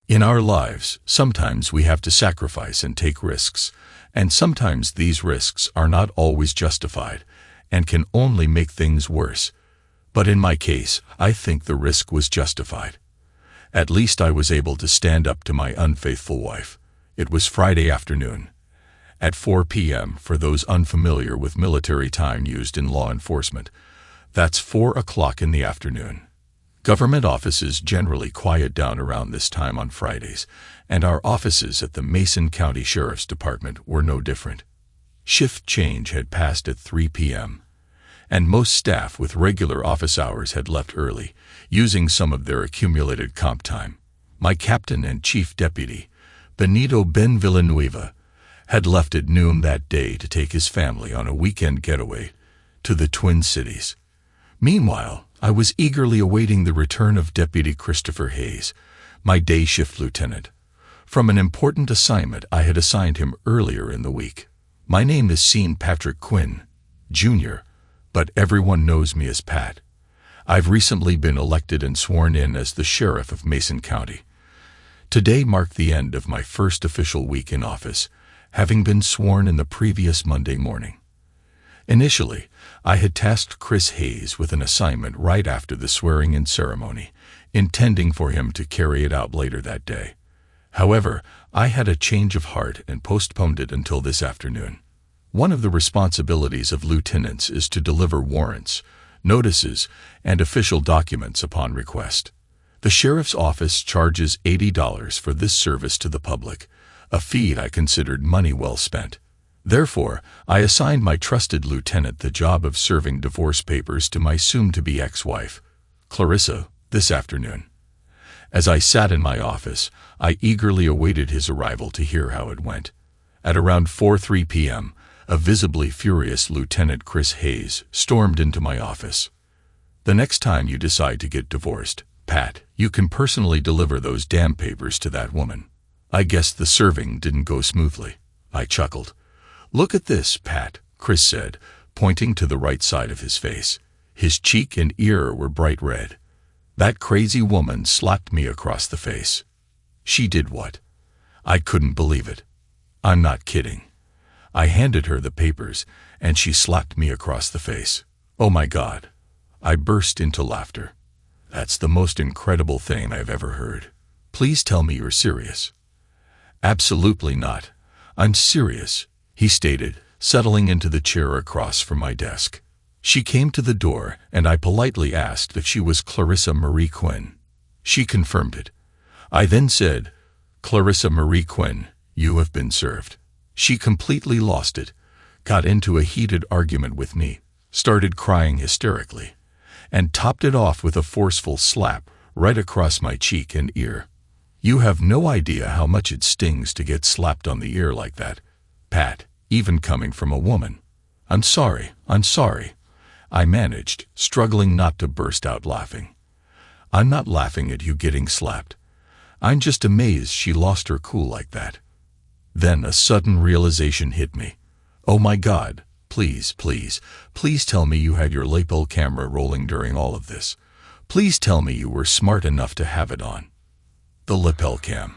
In our lives, sometimes we have to sacrifice and take risks, and sometimes these risks are not always justified and can only make things worse. But in my case, I think the risk was justified. At least I was able to stand up to my unfaithful wife. It was Friday afternoon, at 4 p.m. for those unfamiliar with military time used in law enforcement. That's 4 o'clock in the afternoon. Government offices generally quiet down around this time on Fridays, and our offices at the Mason County Sheriff's Department were no different. Shift change had passed at 3 p.m., and most staff with regular office hours had left early, using some of their accumulated comp time. My captain and chief deputy, Benito Ben Villanueva, had left at noon that day to take his family on a weekend getaway to the Twin Cities. Meanwhile, I was eagerly awaiting the return of Deputy Christopher Hayes, my day shift lieutenant, from an important assignment I had assigned him earlier in the week. My name is Sean Patrick Quinn, Jr., but everyone knows me as Pat. I've recently been elected and sworn in as the sheriff of Mason County. Today marked the end of my first official week in office, having been sworn in the previous Monday morning. Initially, I had tasked Chris Hayes with an assignment right after the swearing-in ceremony, intending for him to carry it out later that day. However, I had a change of heart and postponed it until this afternoon. One of the responsibilities of lieutenants is to deliver warrants, notices, and official documents upon request. The sheriff's office charges $80 for this service to the public, a fee I considered money well spent. Therefore, I assigned my trusted lieutenant the job of serving divorce papers to my soon-to-be ex-wife, Clarissa, this afternoon. As I sat in my office, I eagerly awaited his arrival to hear how it went. At around 4:03 p.m., a visibly furious Lieutenant Chris Hayes stormed into my office. "The next time you decide to get divorced, Pat, you can personally deliver those damn papers to that woman." I guess the serving didn't go smoothly. I chuckled. "Look at this, Pat," Chris said, pointing to the right side of his face. His cheek and ear were bright red. "That crazy woman slapped me across the face." "She did what?" I couldn't believe it. "I'm not kidding. I handed her the papers, and she slapped me across the face. Oh my God." I burst into laughter. "That's the most incredible thing I've ever heard. Please tell me you're serious." "Absolutely not. I'm serious," he stated, settling into the chair across from my desk. She came to the door, and I politely asked if she was Clarissa Marie Quinn. She confirmed it. I then said, "Clarissa Marie Quinn, you have been served." She completely lost it, got into a heated argument with me, started crying hysterically, and topped it off with a forceful slap right across my cheek and ear. You have no idea how much it stings to get slapped on the ear like that, Pat, even coming from a woman. I'm sorry. I managed, struggling not to burst out laughing. "I'm not laughing at you getting slapped. I'm just amazed she lost her cool like that." Then a sudden realization hit me. "Oh my God, please tell me you had your lapel camera rolling during all of this. Please tell me you were smart enough to have it on." The lapel cam.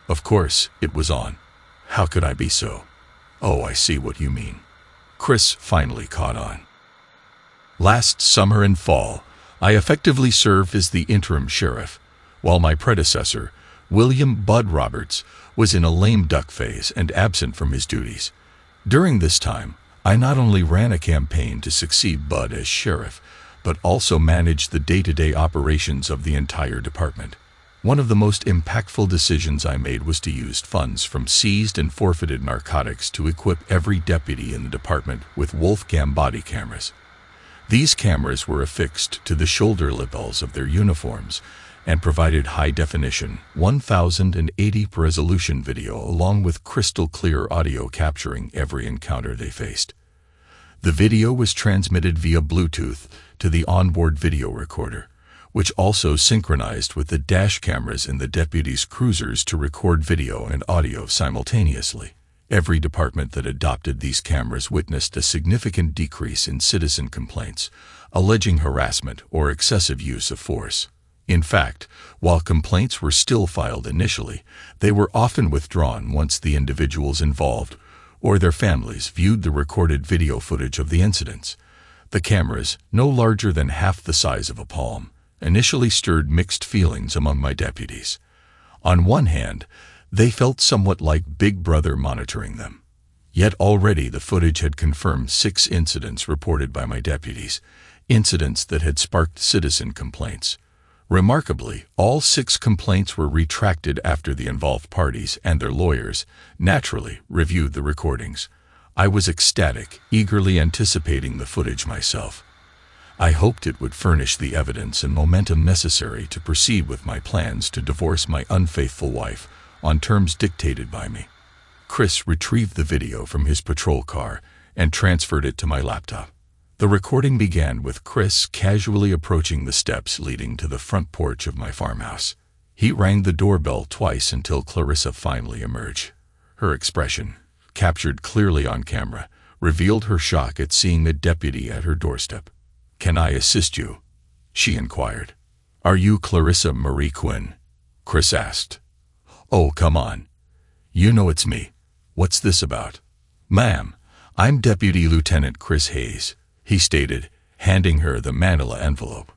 Of course, it was on. How could I be so? "Oh, I see what you mean." Chris finally caught on. Last summer and fall, I effectively served as the interim sheriff, while my predecessor, William Bud Roberts, was in a lame duck phase and absent from his duties. During this time, I not only ran a campaign to succeed Bud as sheriff, but also managed the day-to-day operations of the entire department. One of the most impactful decisions I made was to use funds from seized and forfeited narcotics to equip every deputy in the department with Wolfcam body cameras. These cameras were affixed to the shoulder lapels of their uniforms and provided high-definition, 1080p resolution video along with crystal-clear audio capturing every encounter they faced. The video was transmitted via Bluetooth to the onboard video recorder, which also synchronized with the dash cameras in the deputies' cruisers to record video and audio simultaneously. Every department that adopted these cameras witnessed a significant decrease in citizen complaints, alleging harassment or excessive use of force. In fact, while complaints were still filed initially, they were often withdrawn once the individuals involved or their families viewed the recorded video footage of the incidents. The cameras, no larger than half the size of a palm, initially stirred mixed feelings among my deputies. On one hand, they felt somewhat like Big Brother monitoring them. Yet already the footage had confirmed 6 incidents reported by my deputies, incidents that had sparked citizen complaints. Remarkably, all 6 complaints were retracted after the involved parties and their lawyers, naturally, reviewed the recordings. I was ecstatic, eagerly anticipating the footage myself. I hoped it would furnish the evidence and momentum necessary to proceed with my plans to divorce my unfaithful wife on terms dictated by me. Chris retrieved the video from his patrol car and transferred it to my laptop. The recording began with Chris casually approaching the steps leading to the front porch of my farmhouse. He rang the doorbell twice until Clarissa finally emerged. Her expression, captured clearly on camera, revealed her shock at seeing a deputy at her doorstep. "Can I assist you?" she inquired. "Are you Clarissa Marie Quinn?" Chris asked. "Oh, come on. You know it's me. What's this about?" "Ma'am, I'm Deputy Lieutenant Chris Hayes," he stated, handing her the manila envelope.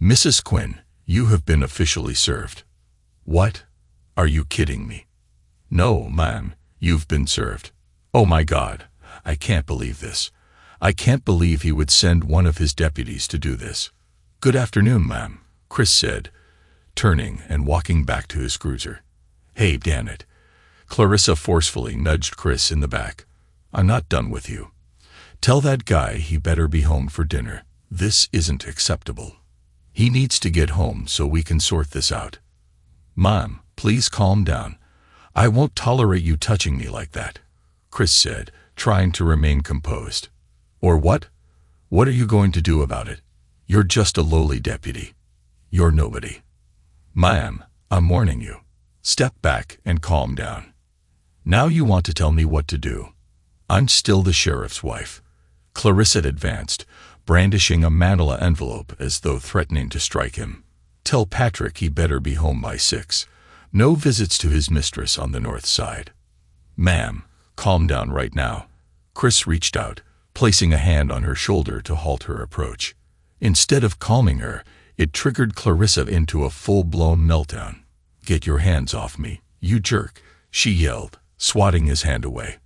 "Mrs. Quinn, you have been officially served." "What? Are you kidding me?" "No, ma'am, you've been served." "Oh my God, I can't believe this. I can't believe he would send one of his deputies to do this." "Good afternoon, ma'am," Chris said, turning and walking back to his cruiser. "Hey, damn it." Clarissa forcefully nudged Chris in the back. "I'm not done with you. Tell that guy he better be home for dinner. This isn't acceptable. He needs to get home so we can sort this out." "Mom, please calm down. I won't tolerate you touching me like that," Chris said, trying to remain composed. "Or what? What are you going to do about it? You're just a lowly deputy. You're nobody." "Ma'am, I'm warning you. Step back and calm down. Now you want to tell me what to do. I'm still the sheriff's wife." Clarissa advanced, brandishing a manila envelope as though threatening to strike him. "Tell Patrick he better be home by 6. No visits to his mistress on the north side." "Ma'am, calm down right now." Chris reached out, placing a hand on her shoulder to halt her approach. Instead of calming her, it triggered Clarissa into a full-blown meltdown. "Get your hands off me, you jerk," she yelled, swatting his hand away.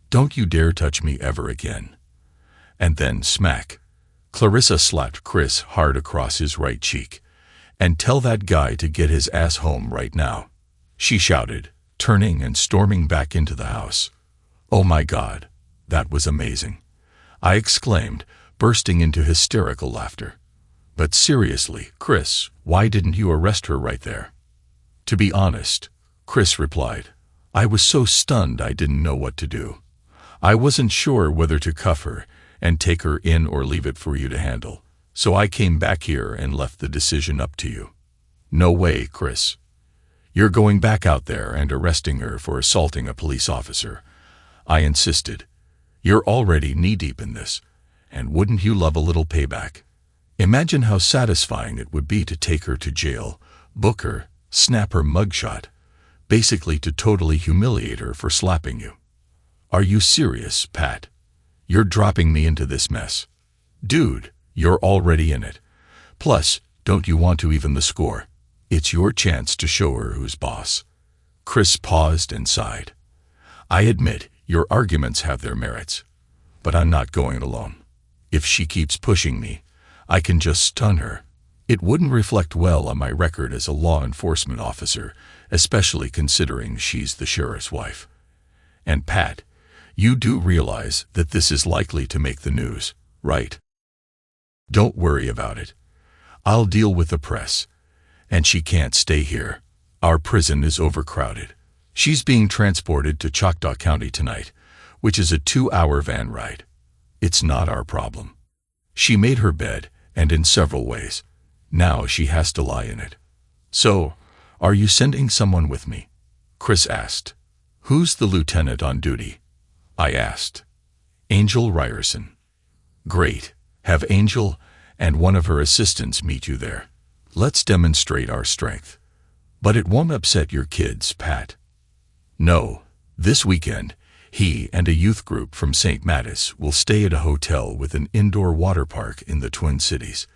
"Don't you dare touch me ever again." And then smack. Clarissa slapped Chris hard across his right cheek. "And tell that guy to get his ass home right now," she shouted, turning and storming back into the house. "Oh my God, that was amazing," I exclaimed, bursting into hysterical laughter. "But seriously, Chris, why didn't you arrest her right there?" "To be honest," Chris replied, "I was so stunned I didn't know what to do. I wasn't sure whether to cuff her and take her in or leave it for you to handle, so I came back here and left the decision up to you." "No way, Chris. You're going back out there and arresting her for assaulting a police officer," I insisted. "You're already knee-deep in this, and wouldn't you love a little payback? Imagine how satisfying it would be to take her to jail, book her, snap her mugshot, basically to totally humiliate her for slapping you." "Are you serious, Pat? You're dropping me into this mess?" "Dude, you're already in it. Plus, don't you want to even the score? It's your chance to show her who's boss." Chris paused and sighed. "I admit, your arguments have their merits, but I'm not going alone. If she keeps pushing me, I can just stun her. It wouldn't reflect well on my record as a law enforcement officer, especially considering she's the sheriff's wife. And Pat, you do realize that this is likely to make the news, right?" "Don't worry about it. I'll deal with the press. And she can't stay here. Our prison is overcrowded. She's being transported to Choctaw County tonight, which is a 2-hour van ride. It's not our problem. She made her bed, and in several ways. Now she has to lie in it." "So, are you sending someone with me?" Chris asked. "Who's the lieutenant on duty?" I asked. "Angel Ryerson." "Great. Have Angel and one of her assistants meet you there. Let's demonstrate our strength. But it won't upset your kids, Pat. No, this weekend, he and a youth group from St. Mattis will stay at a hotel with an indoor water park in the Twin Cities.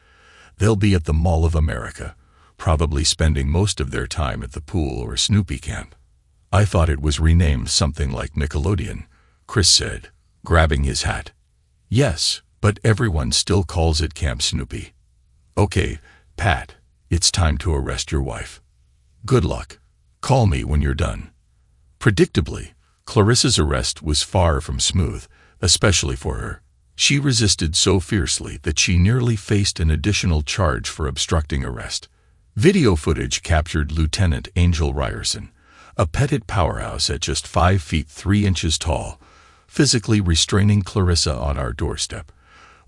They'll be at the Mall of America, probably spending most of their time at the pool or Snoopy Camp. I thought it was renamed something like Nickelodeon, Chris said, grabbing his hat. Yes, but everyone still calls it Camp Snoopy. Okay, Pat, it's time to arrest your wife. Good luck. Call me when you're done. Predictably, Clarissa's arrest was far from smooth, especially for her. She resisted so fiercely that she nearly faced an additional charge for obstructing arrest. Video footage captured Lieutenant Angel Ryerson, a petite powerhouse at just 5 feet 3 inches tall, physically restraining Clarissa on our doorstep,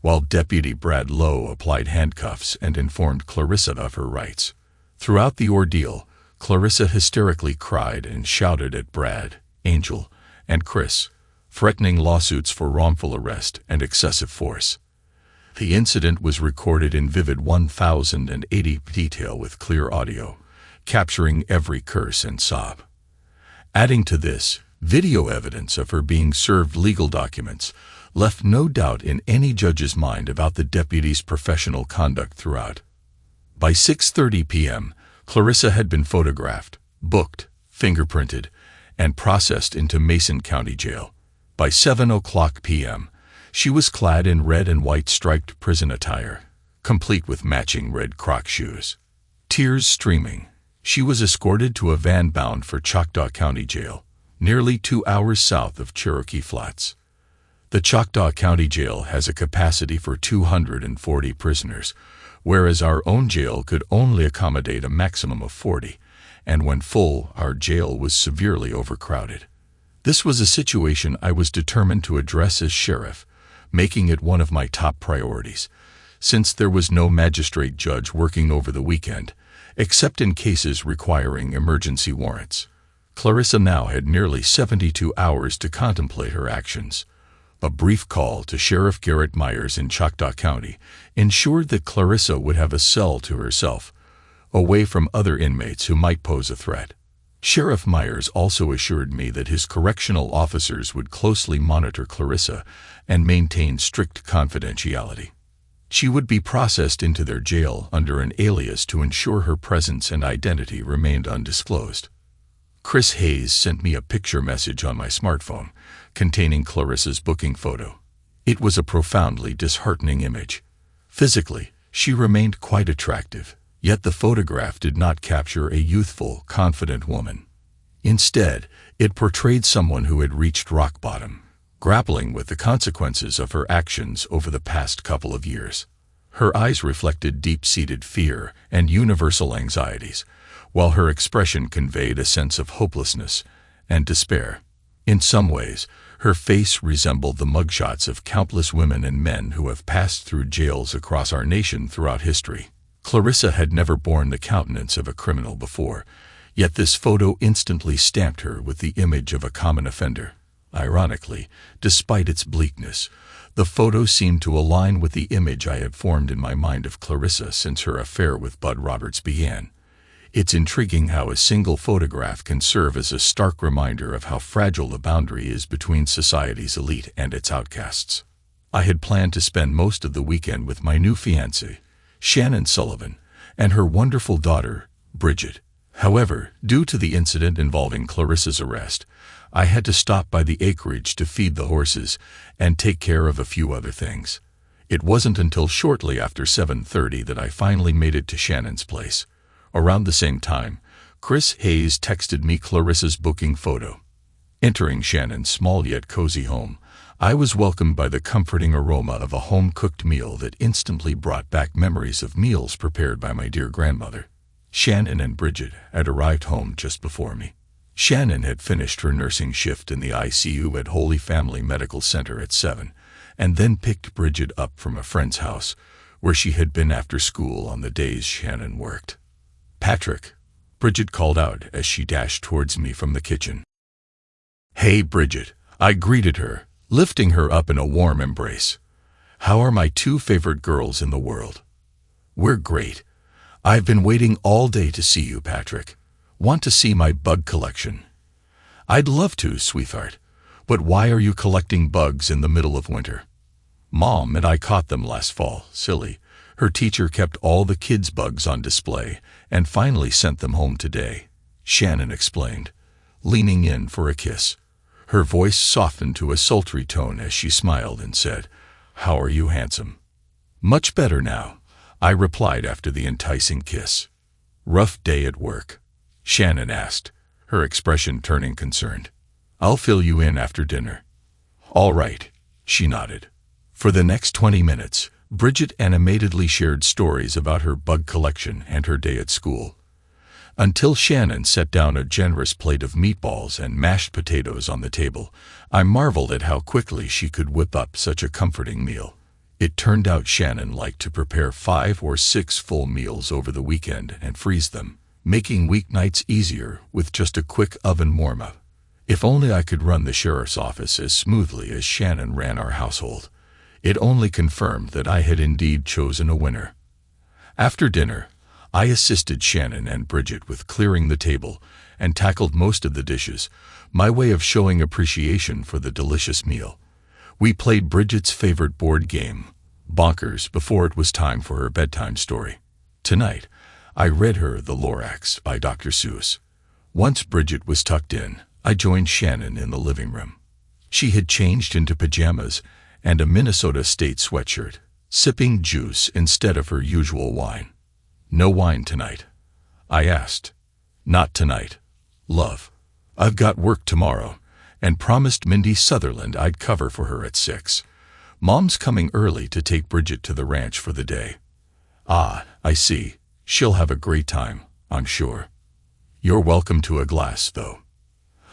while Deputy Brad Lowe applied handcuffs and informed Clarissa of her rights. Throughout the ordeal, Clarissa hysterically cried and shouted at Brad, Angel, and Chris, threatening lawsuits for wrongful arrest and excessive force. The incident was recorded in vivid 1080 detail with clear audio, capturing every curse and sob. Adding to this, video evidence of her being served legal documents left no doubt in any judge's mind about the deputy's professional conduct throughout. By 6:30 p.m., Clarissa had been photographed, booked, fingerprinted, and processed into Mason County Jail. By 7:00 p.m., she was clad in red and white striped prison attire, complete with matching red Croc shoes. Tears streaming, she was escorted to a van bound for Choctaw County Jail, nearly 2 hours south of Cherokee Flats. The Choctaw County Jail has a capacity for 240 prisoners, whereas our own jail could only accommodate a maximum of 40, and when full, our jail was severely overcrowded. This was a situation I was determined to address as sheriff, making it one of my top priorities, since there was no magistrate judge working over the weekend, except in cases requiring emergency warrants. Clarissa now had nearly 72 hours to contemplate her actions. A brief call to Sheriff Garrett Myers in Choctaw County ensured that Clarissa would have a cell to herself, away from other inmates who might pose a threat. Sheriff Myers also assured me that his correctional officers would closely monitor Clarissa and maintain strict confidentiality. She would be processed into their jail under an alias to ensure her presence and identity remained undisclosed. Chris Hayes sent me a picture message on my smartphone containing Clarissa's booking photo. It was a profoundly disheartening image. Physically, she remained quite attractive, yet the photograph did not capture a youthful, confident woman. Instead, it portrayed someone who had reached rock bottom, grappling with the consequences of her actions over the past couple of years. Her eyes reflected deep-seated fear and universal anxieties, while her expression conveyed a sense of hopelessness and despair. In some ways, her face resembled the mugshots of countless women and men who have passed through jails across our nation throughout history. Clarissa had never borne the countenance of a criminal before, yet this photo instantly stamped her with the image of a common offender. Ironically, despite its bleakness, the photo seemed to align with the image I had formed in my mind of Clarissa since her affair with Bud Roberts began. It's intriguing how a single photograph can serve as a stark reminder of how fragile the boundary is between society's elite and its outcasts. I had planned to spend most of the weekend with my new fiancée, Shannon Sullivan, and her wonderful daughter, Bridget. However, due to the incident involving Clarissa's arrest, I had to stop by the acreage to feed the horses and take care of a few other things. It wasn't until shortly after 7:30 that I finally made it to Shannon's place. Around the same time, Chris Hayes texted me Clarissa's booking photo. Entering Shannon's small yet cozy home, I was welcomed by the comforting aroma of a home-cooked meal that instantly brought back memories of meals prepared by my dear grandmother. Shannon and Bridget had arrived home just before me. Shannon had finished her nursing shift in the ICU at Holy Family Medical Center at 7, and then picked Bridget up from a friend's house, where she had been after school on the days Shannon worked. "Patrick," Bridget called out as she dashed towards me from the kitchen. "Hey, Bridget," I greeted her, lifting her up in a warm embrace. "How are my two favorite girls in the world?" "We're great. "I've been waiting all day to see you, Patrick. Want to see my bug collection?" "I'd love to, sweetheart. But why are you collecting bugs in the middle of winter?" "Mom and I caught them last fall, silly. Her teacher kept all the kids' bugs on display and finally sent them home today," Shannon explained, leaning in for a kiss. Her voice softened to a sultry tone as she smiled and said, "How are you, handsome?" "Much better now," I replied after the enticing kiss. "Rough day at work?" Shannon asked, her expression turning concerned. "I'll fill you in after dinner." "All right," she nodded. For the next 20 minutes, Bridget animatedly shared stories about her bug collection and her day at school. Until Shannon set down a generous plate of meatballs and mashed potatoes on the table, I marveled at how quickly she could whip up such a comforting meal. It turned out Shannon liked to prepare 5 or 6 full meals over the weekend and freeze them, making weeknights easier with just a quick oven warm-up. If only I could run the sheriff's office as smoothly as Shannon ran our household. It only confirmed that I had indeed chosen a winner. After dinner, I assisted Shannon and Bridget with clearing the table and tackled most of the dishes, my way of showing appreciation for the delicious meal. We played Bridget's favorite board game, Bonkers, before it was time for her bedtime story. Tonight, I read her The Lorax by Dr. Seuss. Once Bridget was tucked in, I joined Shannon in the living room. She had changed into pajamas and a Minnesota State sweatshirt, sipping juice instead of her usual wine. "No wine tonight?" I asked. "Not tonight, love. I've got work tomorrow, and promised Mindy Sutherland I'd cover for her at 6. Mom's coming early to take Bridget to the ranch for the day." "Ah, I see. She'll have a great time, I'm sure." "You're welcome to a glass, though."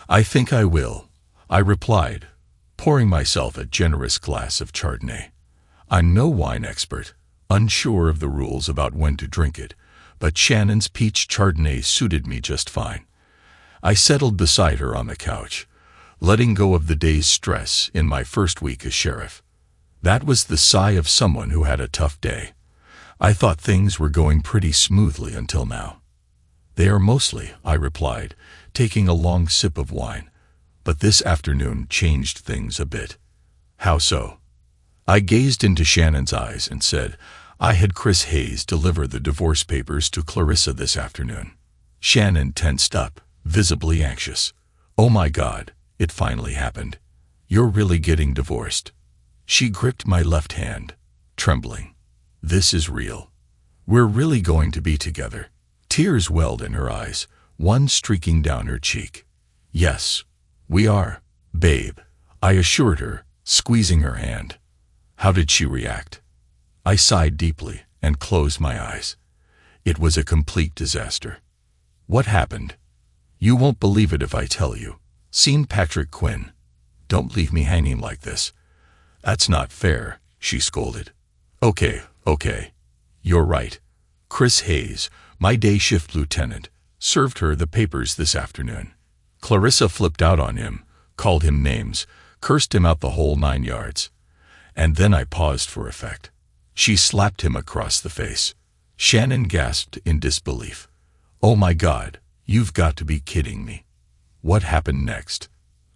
"I think I will," I replied, pouring myself a generous glass of Chardonnay. I'm no wine expert, unsure of the rules about when to drink it, but Shannon's peach Chardonnay suited me just fine. I settled beside her on the couch, letting go of the day's stress in my first week as sheriff. That was the sigh of someone who had a tough day. I thought things were going pretty smoothly until now. "They are mostly," I replied, taking a long sip of wine. "But this afternoon changed things a bit." "How so?" I gazed into Shannon's eyes and said, "I had Chris Hayes deliver the divorce papers to Clarissa this afternoon." Shannon tensed up, visibly anxious. "Oh my God, it finally happened. You're really getting divorced." She gripped my left hand, trembling. "This is real. We're really going to be together." Tears welled in her eyes, one streaking down her cheek. "Yes, we are, babe," I assured her, squeezing her hand. How did she react? I sighed deeply and closed my eyes. It was a complete disaster. "What happened?" "You won't believe it if I tell you." Seemed Patrick Quinn. "Don't leave me hanging like this." "That's not fair," she scolded. Okay. You're right. Chris Hayes, my day shift lieutenant, served her the papers this afternoon. Clarissa flipped out on him, called him names, cursed him out the whole 9 yards. And then I paused for effect. She slapped him across the face. Shannon gasped in disbelief. "Oh my God, you've got to be kidding me." What happened next?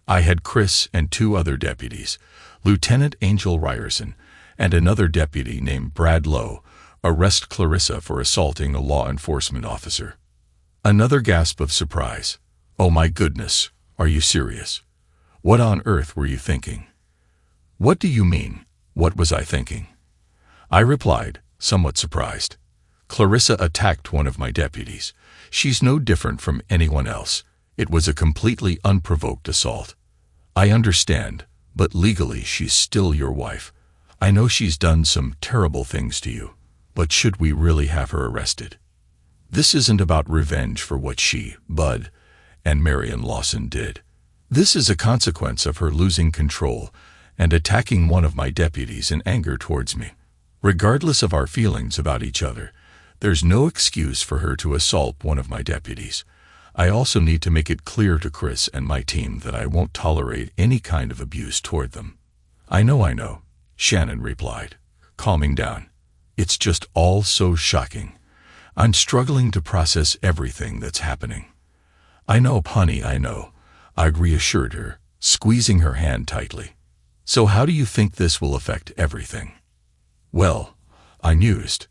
I had Chris and 2 other deputies, Lieutenant Angel Ryerson and another deputy named Brad Lowe, arrest Clarissa for assaulting a law enforcement officer. Another gasp of surprise. "Oh my goodness, are you serious? What on earth were you thinking?" "What do you mean, what was I thinking?" I replied, somewhat surprised. "Clarissa attacked one of my deputies. She's no different from anyone else. It was a completely unprovoked assault. I understand, but legally she's still your wife. I know she's done some terrible things to you, but should we really have her arrested? This isn't about revenge for what she, Bud, and Marion Lawson did. This is a consequence of her losing control and attacking one of my deputies in anger towards me. Regardless of our feelings about each other, there's no excuse for her to assault one of my deputies. I also need to make it clear to Chris and my team that I won't tolerate any kind of abuse toward them." I know, Shannon replied, calming down. "It's just all so shocking. I'm struggling to process everything that's happening. I know, honey, I know, I reassured her, squeezing her hand tightly. So how do you think this will affect everything? Well, I mused.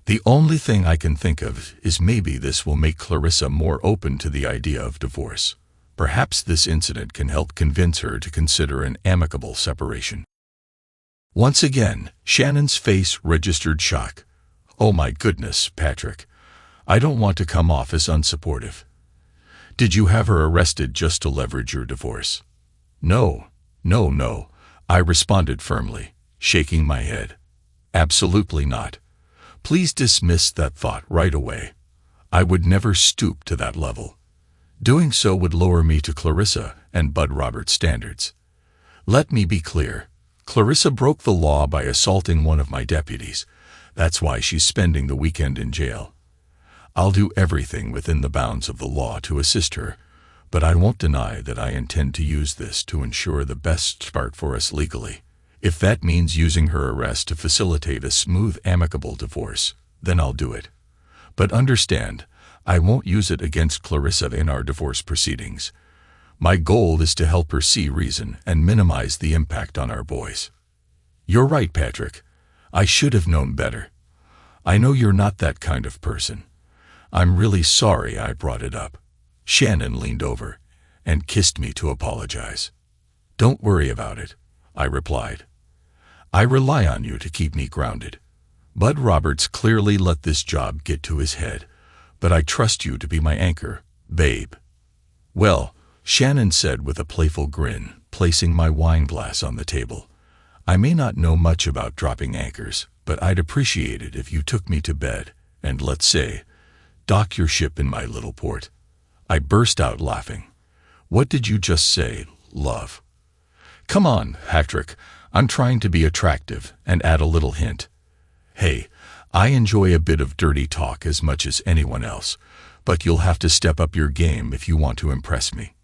The only thing I can think of is maybe this will make Clarissa more open to the idea of divorce. Perhaps this incident can help convince her to consider an amicable separation. Once again, Shannon's face registered shock. Oh my goodness, Patrick. I don't want to come off as unsupportive. Did you have her arrested just to leverage your divorce? No, I responded firmly, shaking my head. Absolutely not. Please dismiss that thought right away. I would never stoop to that level. Doing so would lower me to Clarissa and Bud Roberts' standards. Let me be clear. Clarissa broke the law by assaulting one of my deputies. That's why she's spending the weekend in jail. I'll do everything within the bounds of the law to assist her, but I won't deny that I intend to use this to ensure the best start for us legally. If that means using her arrest to facilitate a smooth, amicable divorce, then I'll do it. But understand, I won't use it against Clarissa in our divorce proceedings. My goal is to help her see reason and minimize the impact on our boys. You're right, Patrick. I should have known better. I know you're not that kind of person. I'm really sorry I brought it up. Shannon leaned over and kissed me to apologize. Don't worry about it, I replied. I rely on you to keep me grounded. Bud Roberts clearly let this job get to his head, but I trust you to be my anchor, babe. Well, Shannon said with a playful grin, placing my wine glass on the table. I may not know much about dropping anchors, but I'd appreciate it if you took me to bed and, let's say, dock your ship in my little port. I burst out laughing. What did you just say, love? Come on, Patrick. I'm trying to be attractive and add a little hint. Hey, I enjoy a bit of dirty talk as much as anyone else, but you'll have to step up your game if you want to impress me.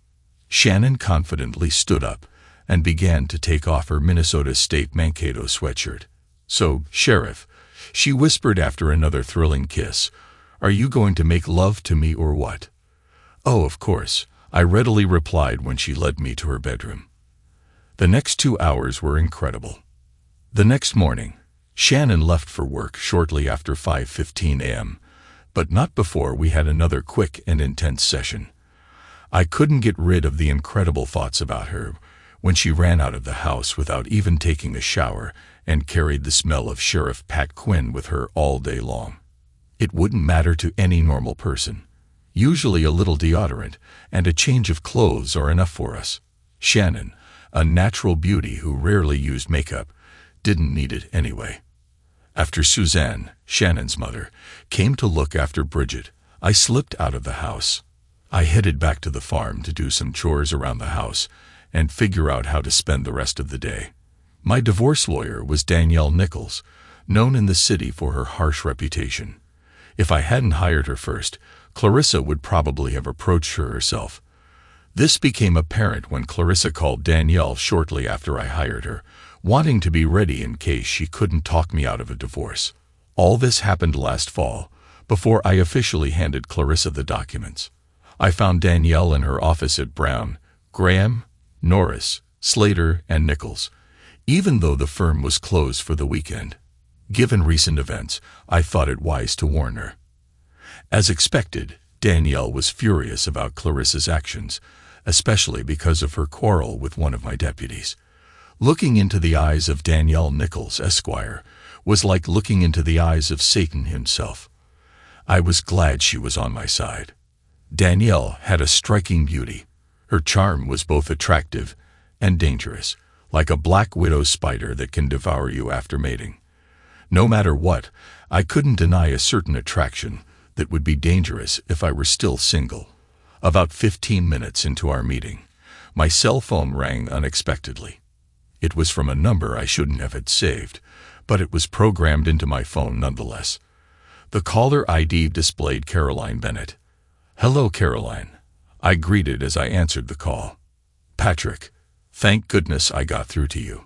Shannon confidently stood up and began to take off her Minnesota State Mankato sweatshirt. So, Sheriff, she whispered after another thrilling kiss, are you going to make love to me or what? Oh, of course, I readily replied when she led me to her bedroom. The next 2 hours were incredible. The next morning, Shannon left for work shortly after 5:15 a.m., but not before we had another quick and intense session. I couldn't get rid of the incredible thoughts about her when she ran out of the house without even taking a shower and carried the smell of Sheriff Pat Quinn with her all day long. It wouldn't matter to any normal person. Usually a little deodorant and a change of clothes are enough for us. Shannon, a natural beauty who rarely used makeup, didn't need it anyway. After Suzanne, Shannon's mother, came to look after Bridget, I slipped out of the house. I headed back to the farm to do some chores around the house and figure out how to spend the rest of the day. My divorce lawyer was Danielle Nichols, known in the city for her harsh reputation. If I hadn't hired her first, Clarissa would probably have approached her herself. This became apparent when Clarissa called Danielle shortly after I hired her, wanting to be ready in case she couldn't talk me out of a divorce. All this happened last fall, before I officially handed Clarissa the documents. I found Danielle in her office at Brown, Graham, Norris, Slater, and Nichols, even though the firm was closed for the weekend. Given recent events, I thought it wise to warn her. As expected, Danielle was furious about Clarissa's actions, especially because of her quarrel with one of my deputies. Looking into the eyes of Danielle Nichols, Esquire, was like looking into the eyes of Satan himself. I was glad she was on my side. Danielle had a striking beauty. Her charm was both attractive and dangerous, like a black widow spider that can devour you after mating. No matter what, I couldn't deny a certain attraction that would be dangerous if I were still single. About 15 minutes into our meeting, my cell phone rang unexpectedly. It was from a number I shouldn't have had saved, but it was programmed into my phone nonetheless. The caller ID displayed Caroline Bennett. Hello, Caroline, I greeted as I answered the call. Patrick, thank goodness I got through to you.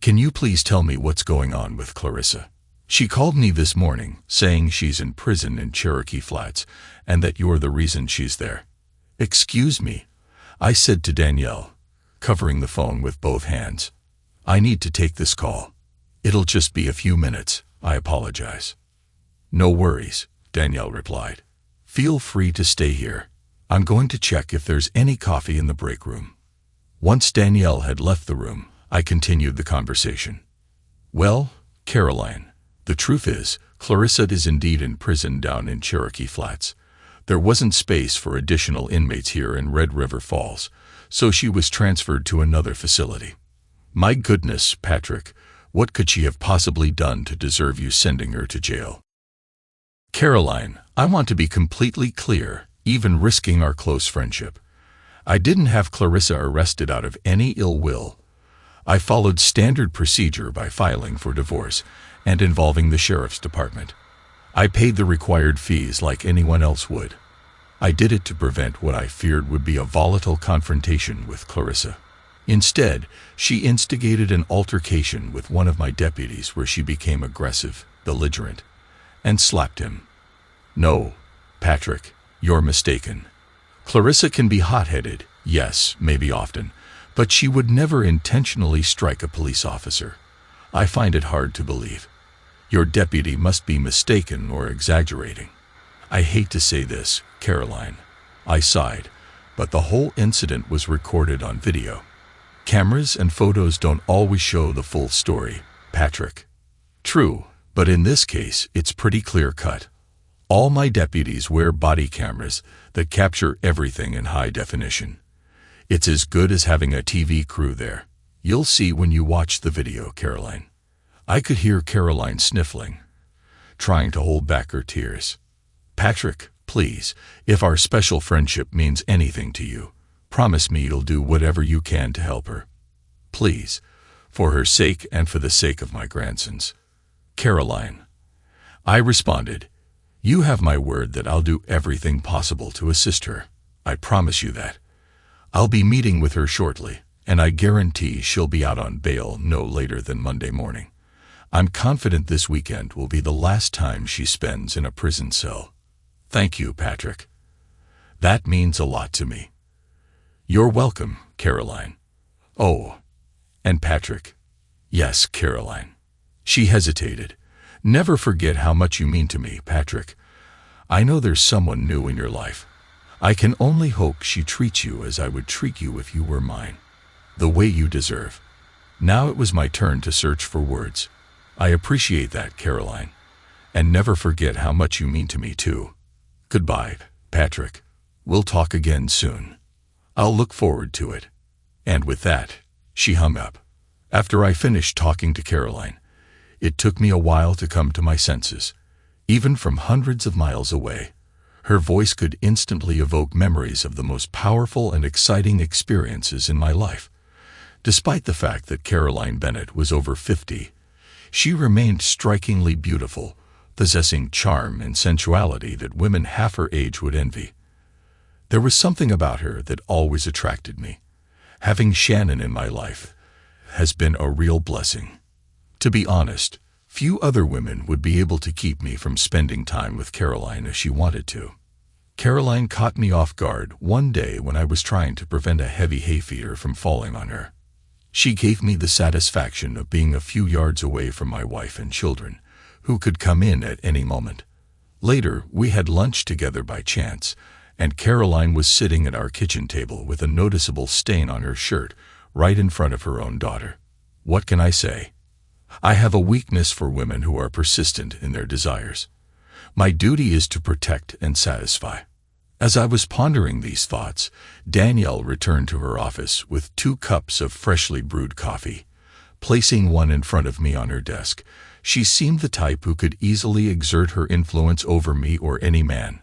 Can you please tell me what's going on with Clarissa? She called me this morning, saying she's in prison in Cherokee Flats, and that you're the reason she's there. Excuse me, I said to Danielle, covering the phone with both hands. I need to take this call. It'll just be a few minutes, I apologize. No worries, Danielle replied. Feel free to stay here. I'm going to check if there's any coffee in the break room. Once Danielle had left the room, I continued the conversation. Well, Caroline, the truth is, Clarissa is indeed in prison down in Cherokee Flats. There wasn't space for additional inmates here in Red River Falls, so she was transferred to another facility. My goodness, Patrick, what could she have possibly done to deserve you sending her to jail? Caroline, I want to be completely clear, even risking our close friendship. I didn't have Clarissa arrested out of any ill will. I followed standard procedure by filing for divorce and involving the sheriff's department. I paid the required fees like anyone else would. I did it to prevent what I feared would be a volatile confrontation with Clarissa. Instead, she instigated an altercation with one of my deputies where she became aggressive, belligerent, and slapped him. No, Patrick, you're mistaken. Clarissa can be hot-headed, yes, maybe often, but she would never intentionally strike a police officer. I find it hard to believe. Your deputy must be mistaken or exaggerating. I hate to say this, Caroline. I sighed, but the whole incident was recorded on video. Cameras and photos don't always show the full story, Patrick. True, but in this case, it's pretty clear-cut. All my deputies wear body cameras that capture everything in high definition. It's as good as having a TV crew there. You'll see when you watch the video, Caroline. I could hear Caroline sniffling, trying to hold back her tears. Patrick, please, if our special friendship means anything to you, promise me you'll do whatever you can to help her. Please, for her sake and for the sake of my grandsons. Caroline. I responded, you have my word that I'll do everything possible to assist her. I promise you that. I'll be meeting with her shortly, and I guarantee she'll be out on bail no later than Monday morning. I'm confident this weekend will be the last time she spends in a prison cell. Thank you, Patrick. That means a lot to me. You're welcome, Caroline. Oh, and Patrick. Yes, Caroline. She hesitated. Never forget how much you mean to me, Patrick. I know there's someone new in your life. I can only hope she treats you as I would treat you if you were mine. The way you deserve. Now it was my turn to search for words. I appreciate that, Caroline. And never forget how much you mean to me, too. Goodbye, Patrick. We'll talk again soon. I'll look forward to it. And with that, she hung up. After I finished talking to Caroline, it took me a while to come to my senses. Even from hundreds of miles away, her voice could instantly evoke memories of the most powerful and exciting experiences in my life. Despite the fact that Caroline Bennett was over 50, she remained strikingly beautiful, possessing charm and sensuality that women half her age would envy. There was something about her that always attracted me. Having Shannon in my life has been a real blessing. To be honest, few other women would be able to keep me from spending time with Caroline if she wanted to. Caroline caught me off guard one day when I was trying to prevent a heavy hay feeder from falling on her. She gave me the satisfaction of being a few yards away from my wife and children, who could come in at any moment. Later, we had lunch together by chance, and Caroline was sitting at our kitchen table with a noticeable stain on her shirt right in front of her own daughter. What can I say? I have a weakness for women who are persistent in their desires. My duty is to protect and satisfy. As I was pondering these thoughts, Danielle returned to her office with 2 cups of freshly brewed coffee. Placing one in front of me on her desk, she seemed the type who could easily exert her influence over me or any man.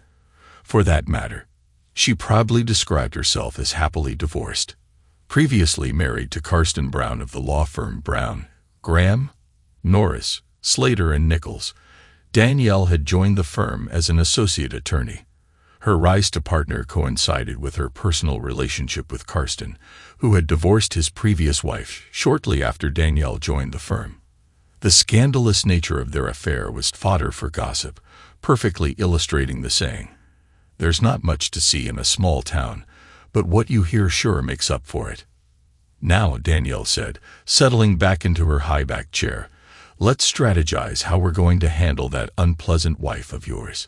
For that matter, she proudly described herself as happily divorced. Previously married to Karsten Brown of the law firm Brown, Graham, Norris, Slater and Nichols, Danielle had joined the firm as an associate attorney. Her rise to partner coincided with her personal relationship with Karsten, who had divorced his previous wife shortly after Danielle joined the firm. The scandalous nature of their affair was fodder for gossip, perfectly illustrating the saying, "There's not much to see in a small town, but what you hear sure makes up for it." "Now," Danielle said, settling back into her high-back chair, "let's strategize how we're going to handle that unpleasant wife of yours."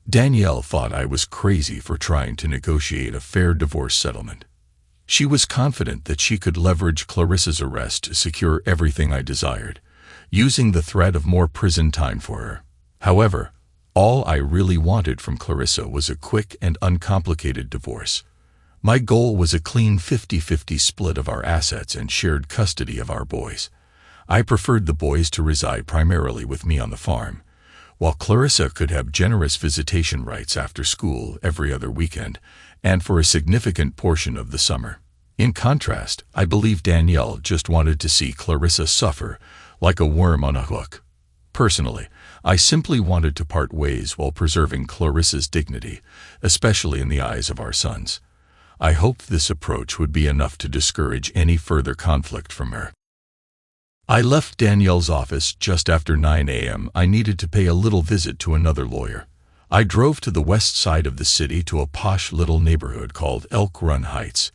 Danielle thought I was crazy for trying to negotiate a fair divorce settlement. She was confident that she could leverage Clarissa's arrest to secure everything I desired, using the threat of more prison time for her. However, all I really wanted from Clarissa was a quick and uncomplicated divorce. My goal was a clean 50-50 split of our assets and shared custody of our boys. I preferred the boys to reside primarily with me on the farm, while Clarissa could have generous visitation rights after school every other weekend and for a significant portion of the summer. In contrast, I believe Danielle just wanted to see Clarissa suffer like a worm on a hook. Personally, I simply wanted to part ways while preserving Clarissa's dignity, especially in the eyes of our sons. I hoped this approach would be enough to discourage any further conflict from her. I left Danielle's office just after 9 a.m. I needed to pay a little visit to another lawyer. I drove to the west side of the city to a posh little neighborhood called Elk Run Heights.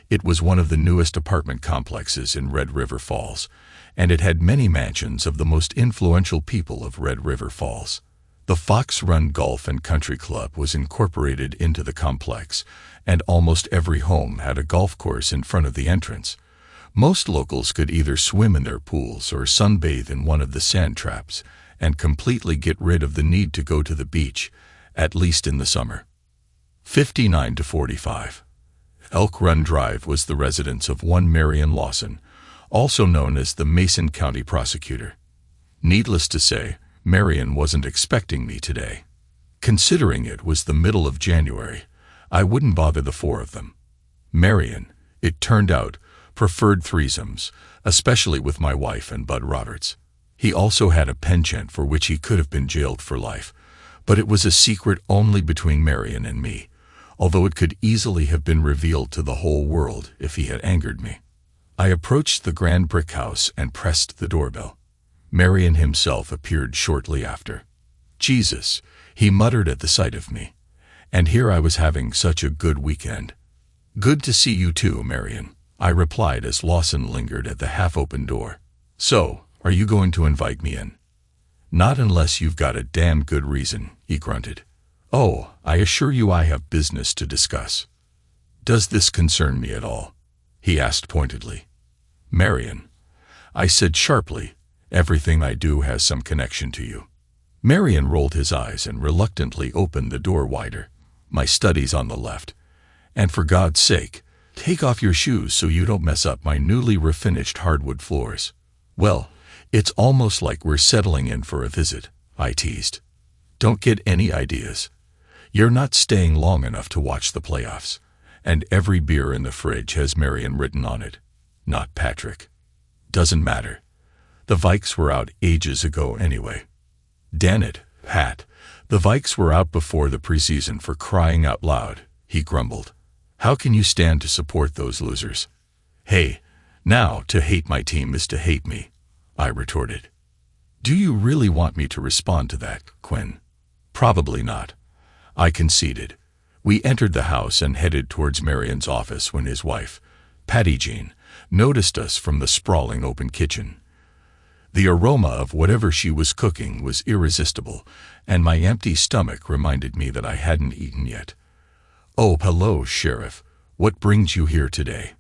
It was one of the newest apartment complexes in Red River Falls, and it had many mansions of the most influential people of Red River Falls. The Fox Run Golf and Country Club was incorporated into the complex, and almost every home had a golf course in front of the entrance. Most locals could either swim in their pools or sunbathe in one of the sand traps and completely get rid of the need to go to the beach, at least in the summer. 59 to 45. Elk Run Drive was the residence of one Marion Lawson, also known as the Mason County prosecutor. Needless to say, Marion wasn't expecting me today. Considering it was the middle of January, I wouldn't bother the four of them. Marion, it turned out, preferred threesomes, especially with my wife and Bud Roberts. He also had a penchant for which he could have been jailed for life, but it was a secret only between Marion and me, although it could easily have been revealed to the whole world if he had angered me. I approached the grand brick house and pressed the doorbell. Marion himself appeared shortly after. "Jesus," he muttered at the sight of me. And here I was having such a good weekend. "Good to see you too, Marion," I replied as Lawson lingered at the half-open door. "So, are you going to invite me in?" "Not unless you've got a damn good reason," he grunted. "Oh, I assure you I have business to discuss." "Does this concern me at all?" he asked pointedly. "Marion," I said sharply, "everything I do has some connection to you." Marion rolled his eyes and reluctantly opened the door wider. "My study's on the left. And for God's sake, take off your shoes so you don't mess up my newly refinished hardwood floors." "Well, it's almost like we're settling in for a visit," I teased. "Don't get any ideas. You're not staying long enough to watch the playoffs, and every beer in the fridge has Marion written on it, not Patrick. Doesn't matter. The Vikes were out ages ago anyway." "Damn it, Pat, the Vikes were out before the preseason for crying out loud," he grumbled. "How can you stand to support those losers?" "Hey, now to hate my team is to hate me," I retorted. "Do you really want me to respond to that, Quinn?" "Probably not," I conceded. We entered the house and headed towards Marion's office when his wife, Patty Jean, noticed us from the sprawling open kitchen. The aroma of whatever she was cooking was irresistible, and my empty stomach reminded me that I hadn't eaten yet. "Oh, hello, Sheriff. What brings you here today?"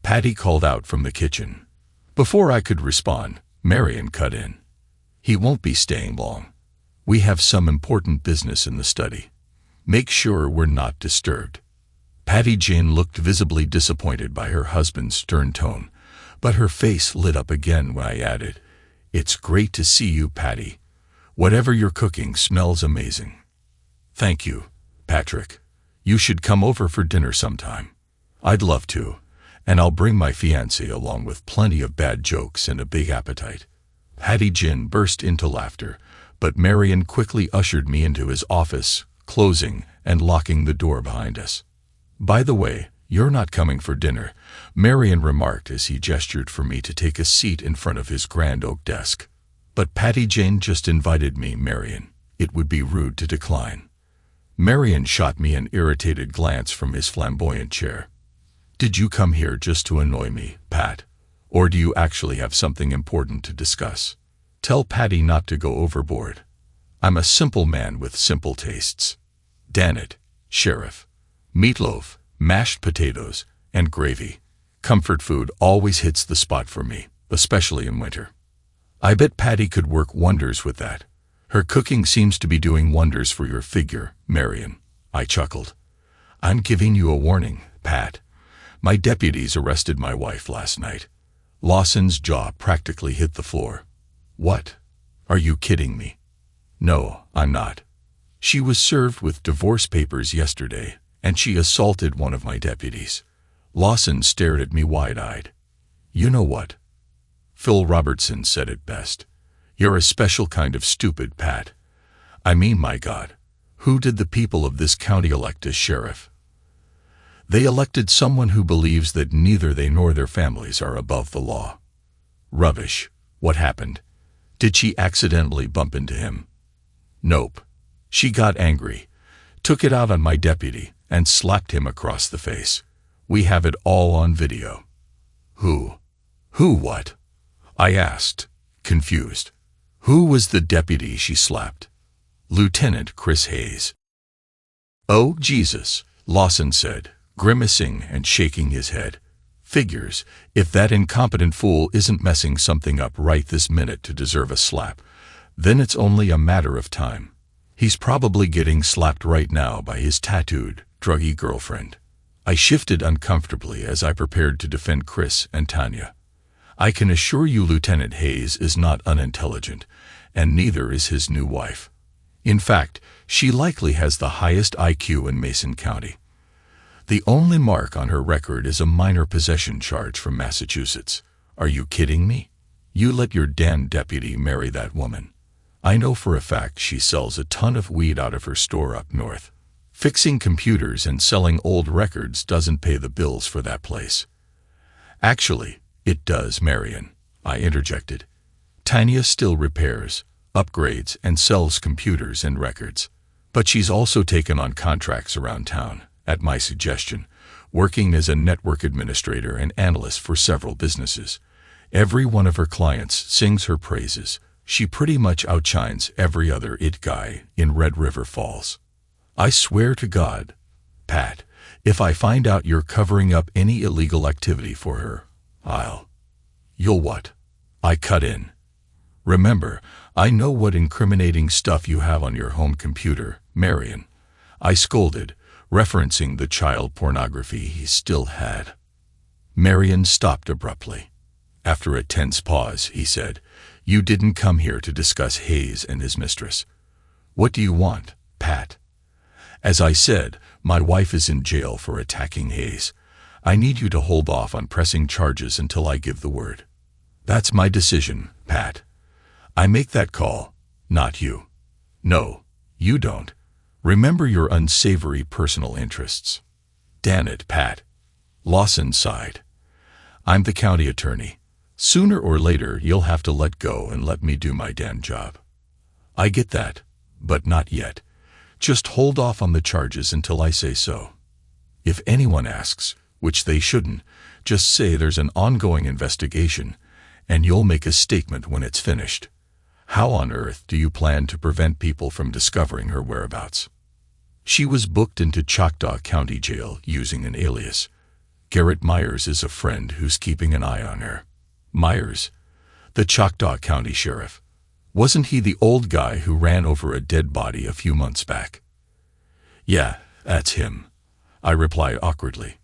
Patty called out from the kitchen. Before I could respond, Marion cut in. "He won't be staying long. We have some important business in the study. Make sure we're not disturbed." Patty Jane looked visibly disappointed by her husband's stern tone, but her face lit up again when I added, "It's great to see you, Patty. Whatever you're cooking smells amazing." "Thank you, Patrick. You should come over for dinner sometime." "I'd love to, and I'll bring my fiancé along with plenty of bad jokes and a big appetite." Patty Jin burst into laughter, but Marion quickly ushered me into his office, closing and locking the door behind us. "By the way, you're not coming for dinner," Marion remarked as he gestured for me to take a seat in front of his grand oak desk. But Patty Jane just invited me, Marion. It would be rude to decline. Marion shot me an irritated glance from his flamboyant chair. Did you come here just to annoy me, Pat? Or do you actually have something important to discuss? Tell Patty not to go overboard. I'm a simple man with simple tastes. Damn it, Sheriff. Meatloaf, mashed potatoes, and gravy. Comfort food always hits the spot for me, especially in winter. I bet Patty could work wonders with that. Her cooking seems to be doing wonders for your figure, Marion. I chuckled. I'm giving you a warning, Pat. My deputies arrested my wife last night. Lawson's jaw practically hit the floor. What? Are you kidding me? No, I'm not. She was served with divorce papers yesterday, and she assaulted one of my deputies. Lawson stared at me wide-eyed. You know what? Phil Robertson said it best. You're a special kind of stupid, Pat. I mean, my God, who did the people of this county elect as sheriff? They elected someone who believes that neither they nor their families are above the law. Rubbish. What happened? Did she accidentally bump into him? Nope. She got angry, took it out on my deputy, and slapped him across the face. We have it all on video. Who? Who what? I asked, confused. Who was the deputy she slapped? Lieutenant Chris Hayes. Oh, Jesus, Lawson said, grimacing and shaking his head. Figures, if that incompetent fool isn't messing something up right this minute to deserve a slap, then it's only a matter of time. He's probably getting slapped right now by his tattooed, druggy girlfriend. I shifted uncomfortably as I prepared to defend Chris and Tanya. I can assure you Lieutenant Hayes is not unintelligent, and neither is his new wife. In fact, she likely has the highest IQ in Mason County. The only mark on her record is a minor possession charge from Massachusetts. Are you kidding me? You let your damn deputy marry that woman. I know for a fact she sells a ton of weed out of her store up north. Fixing computers and selling old records doesn't pay the bills for that place. Actually, it does, Marion, I interjected. Tanya still repairs, upgrades, and sells computers and records. But she's also taken on contracts around town, at my suggestion, working as a network administrator and analyst for several businesses. Every one of her clients sings her praises. She pretty much outshines every other it guy in Red River Falls. I swear to God, Pat, if I find out you're covering up any illegal activity for her, You'll what? I cut in. Remember, I know what incriminating stuff you have on your home computer, Marion. I scolded, referencing the child pornography he still had. Marion stopped abruptly. After a tense pause, he said, You didn't come here to discuss Hayes and his mistress. What do you want, Pat? As I said, my wife is in jail for attacking Hayes. I need you to hold off on pressing charges until I give the word. That's my decision, Pat. I make that call, not you. No, you don't. Remember your unsavory personal interests. Damn it, Pat. Lawson sighed. I'm the county attorney. Sooner or later, you'll have to let go and let me do my damn job. I get that, but not yet. Just hold off on the charges until I say so. If anyone asks, which they shouldn't, just say there's an ongoing investigation, and you'll make a statement when it's finished. How on earth do you plan to prevent people from discovering her whereabouts? She was booked into Choctaw County Jail using an alias. Garrett Myers is a friend who's keeping an eye on her. Myers, the Choctaw County Sheriff. Wasn't he the old guy who ran over a dead body a few months back? Yeah, that's him, I replied awkwardly.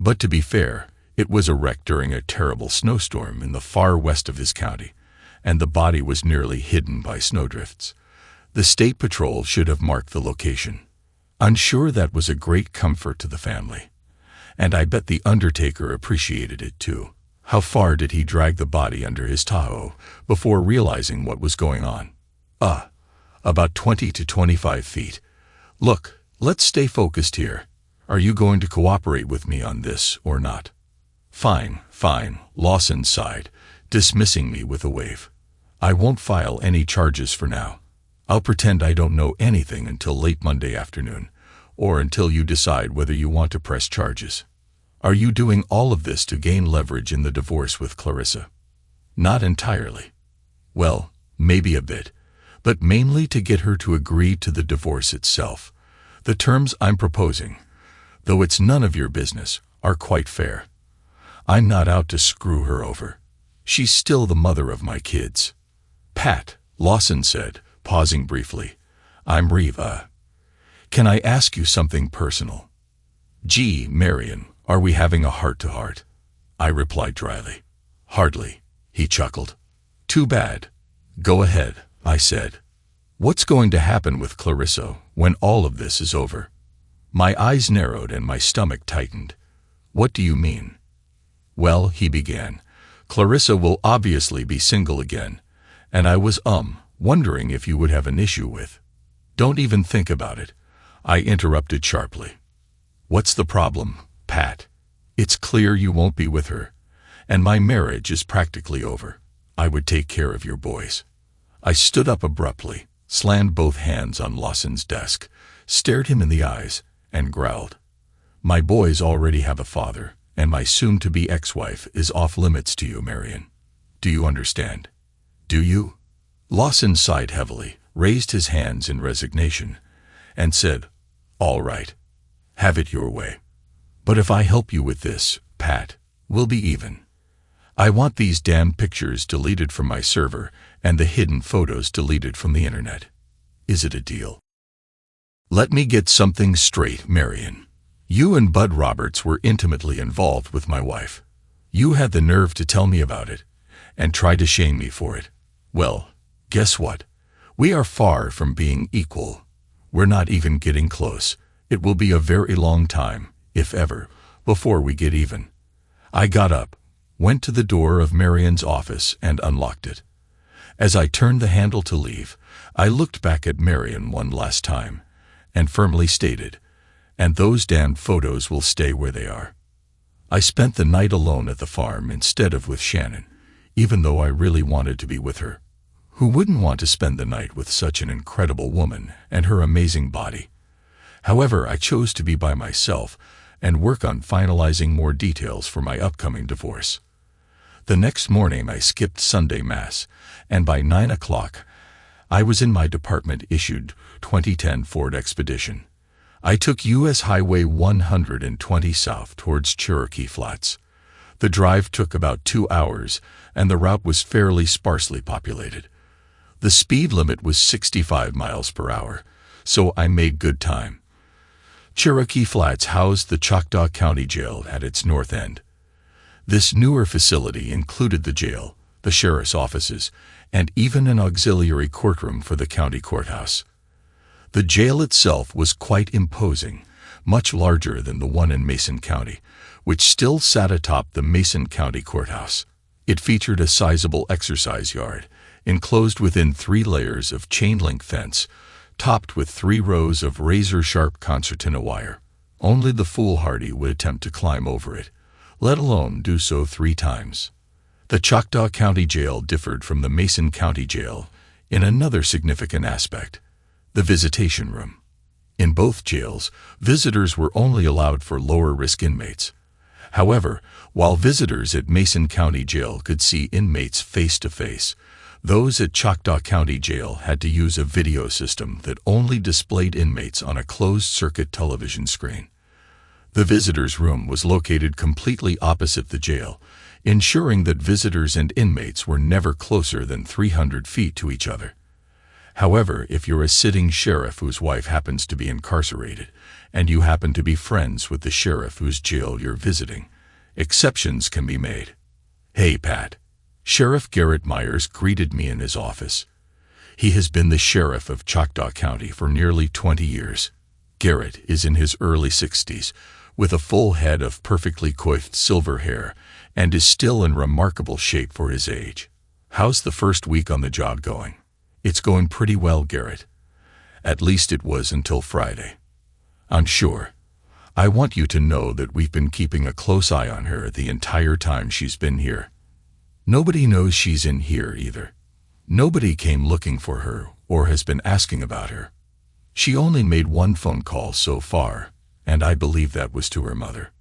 But to be fair, it was a wreck during a terrible snowstorm in the far west of his county, and the body was nearly hidden by snowdrifts. The state patrol should have marked the location. I'm sure that was a great comfort to the family. And I bet the undertaker appreciated it too. How far did he drag the body under his Tahoe before realizing what was going on? About 20 to 25 feet. Look, let's stay focused here. Are you going to cooperate with me on this or not? Fine, Lawson sighed, dismissing me with a wave. I won't file any charges for now. I'll pretend I don't know anything until late Monday afternoon, or until you decide whether you want to press charges. Are you doing all of this to gain leverage in the divorce with Clarissa? Not entirely. Well, maybe a bit, but mainly to get her to agree to the divorce itself. The terms I'm proposing, though it's none of your business, are quite fair. I'm not out to screw her over. She's still the mother of my kids. Pat, Lawson said, pausing briefly. I'm Reva. Can I ask you something personal? Gee, Marion, are we having a heart-to-heart? I replied dryly. Hardly, he chuckled. Too bad. Go ahead, I said. What's going to happen with Clarissa when all of this is over? My eyes narrowed and my stomach tightened. What do you mean? Well, he began, Clarissa will obviously be single again, and I was wondering if you would have an issue with. Don't even think about it, I interrupted sharply. What's the problem, Pat? It's clear you won't be with her, and my marriage is practically over. I would take care of your boys. I stood up abruptly, slammed both hands on Lawson's desk, stared him in the eyes, and growled. My boys already have a father, and my soon-to-be ex-wife is off-limits to you, Marion. Do you understand? Do you? Lawson sighed heavily, raised his hands in resignation, and said, All right. Have it your way. But if I help you with this, Pat, we'll be even. I want these damn pictures deleted from my server and the hidden photos deleted from the internet. Is it a deal? Let me get something straight, Marion. You and Bud Roberts were intimately involved with my wife. You had the nerve to tell me about it and try to shame me for it. Well, guess what? We are far from being equal. We're not even getting close. It will be a very long time, if ever, before we get even. I got up, went to the door of Marion's office and unlocked it. As I turned the handle to leave, I looked back at Marion one last time and firmly stated, and those damned photos will stay where they are. I spent the night alone at the farm instead of with Shannon, even though I really wanted to be with her. Who wouldn't want to spend the night with such an incredible woman and her amazing body? However, I chose to be by myself and work on finalizing more details for my upcoming divorce. The next morning I skipped Sunday Mass, and by 9 o'clock I was in my department-issued 2010 Ford Expedition. I took U.S. Highway 120 south towards Cherokee Flats. The drive took about 2 hours, and the route was fairly sparsely populated. The speed limit was 65 miles per hour, so I made good time. Cherokee Flats housed the Choctaw County Jail at its north end. This newer facility included the jail, the sheriff's offices, and even an auxiliary courtroom for the county courthouse. The jail itself was quite imposing, much larger than the one in Mason County, which still sat atop the Mason County Courthouse. It featured a sizable exercise yard, enclosed within 3 layers of chain-link fence, topped with 3 rows of razor-sharp concertina wire. Only the foolhardy would attempt to climb over it, let alone do so 3 times. The Choctaw County Jail differed from the Mason County Jail in another significant aspect: the visitation room. In both jails, visitors were only allowed for lower-risk inmates. However, while visitors at Mason County Jail could see inmates face-to-face, those at Choctaw County Jail had to use a video system that only displayed inmates on a closed-circuit television screen. The visitors' room was located completely opposite the jail, ensuring that visitors and inmates were never closer than 300 feet to each other. However, if you're a sitting sheriff whose wife happens to be incarcerated, and you happen to be friends with the sheriff whose jail you're visiting, exceptions can be made. Hey, Pat. Sheriff Garrett Myers greeted me in his office. He has been the sheriff of Choctaw County for nearly 20 years. Garrett is in his early 60s, with a full head of perfectly coiffed silver hair, and is still in remarkable shape for his age. How's the first week on the job going? It's going pretty well, Garrett. At least it was until Friday. I'm sure. I want you to know that we've been keeping a close eye on her the entire time she's been here. Nobody knows she's in here either. Nobody came looking for her or has been asking about her. She only made one phone call so far, and I believe that was to her mother.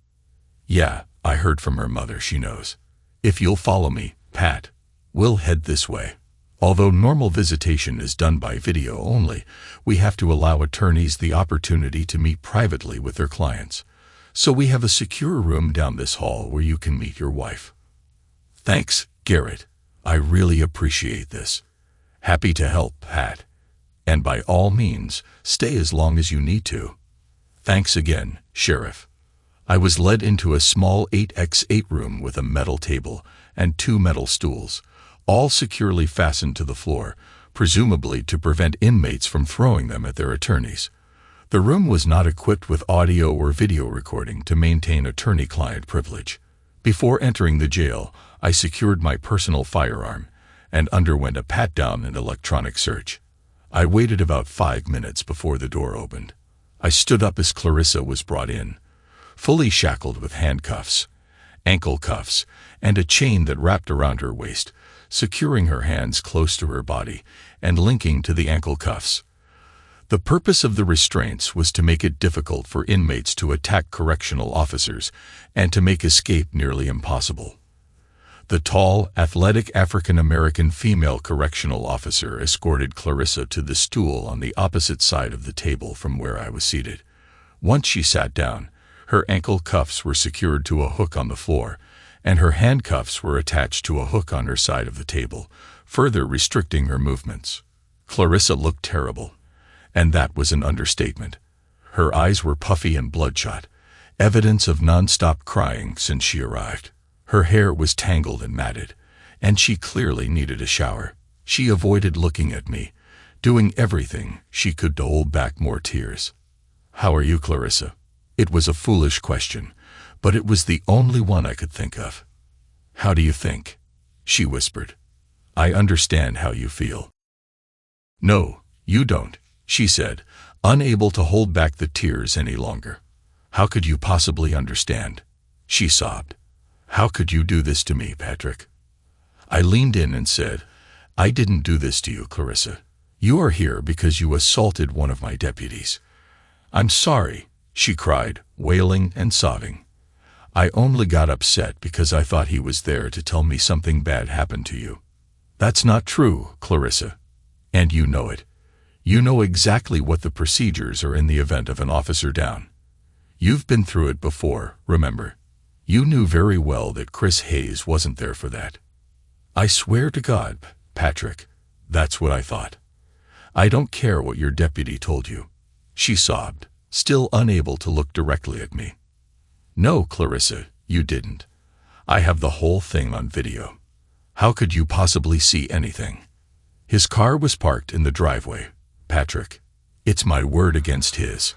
Yeah, I heard from her mother, she knows. If you'll follow me, Pat, we'll head this way. Although normal visitation is done by video only, we have to allow attorneys the opportunity to meet privately with their clients. So we have a secure room down this hall where you can meet your wife. Thanks, Garrett. I really appreciate this. Happy to help, Pat. And by all means, stay as long as you need to. Thanks again, Sheriff. I was led into a small 8x8 room with a metal table and 2 metal stools, all securely fastened to the floor, presumably to prevent inmates from throwing them at their attorneys. The room was not equipped with audio or video recording to maintain attorney-client privilege. Before entering the jail, I secured my personal firearm and underwent a pat-down and electronic search. I waited about 5 minutes before the door opened. I stood up as Clarissa was brought in, fully shackled with handcuffs, ankle cuffs, and a chain that wrapped around her waist, securing her hands close to her body and linking to the ankle cuffs. The purpose of the restraints was to make it difficult for inmates to attack correctional officers and to make escape nearly impossible. The tall, athletic African-American female correctional officer escorted Clarissa to the stool on the opposite side of the table from where I was seated. Once she sat down, her ankle cuffs were secured to a hook on the floor, and her handcuffs were attached to a hook on her side of the table, further restricting her movements. Clarissa looked terrible, and that was an understatement. Her eyes were puffy and bloodshot, evidence of non-stop crying since she arrived. Her hair was tangled and matted, and she clearly needed a shower. She avoided looking at me, doing everything she could to hold back more tears. "How are you, Clarissa?" It was a foolish question, but it was the only one I could think of. "How do you think?" she whispered. "I understand how you feel." "No, you don't," she said, unable to hold back the tears any longer. "How could you possibly understand?" she sobbed. "How could you do this to me, Patrick?" I leaned in and said, "I didn't do this to you, Clarissa. You are here because you assaulted one of my deputies." "I'm sorry," she cried, wailing and sobbing. "I only got upset because I thought he was there to tell me something bad happened to you." "That's not true, Clarissa. And you know it. You know exactly what the procedures are in the event of an officer down. You've been through it before, remember. You knew very well that Chris Hayes wasn't there for that." "I swear to God, Patrick, that's what I thought. I don't care what your deputy told you," she sobbed, still unable to look directly at me. "No, Clarissa, you didn't. I have the whole thing on video. How could you possibly see anything? His car was parked in the driveway, Patrick. It's my word against his.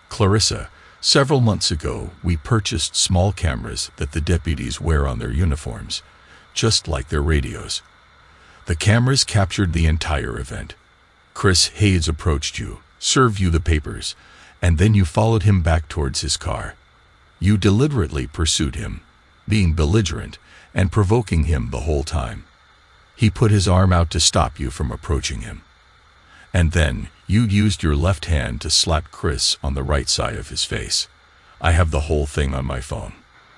Clarissa, several months ago, we purchased small cameras that the deputies wear on their uniforms, just like their radios. The cameras captured the entire event. Chris Hayes approached you, served you the papers, and then you followed him back towards his car. You deliberately pursued him, being belligerent and provoking him the whole time. He put his arm out to stop you from approaching him. And then you used your left hand to slap Chris on the right side of his face. I have the whole thing on my phone.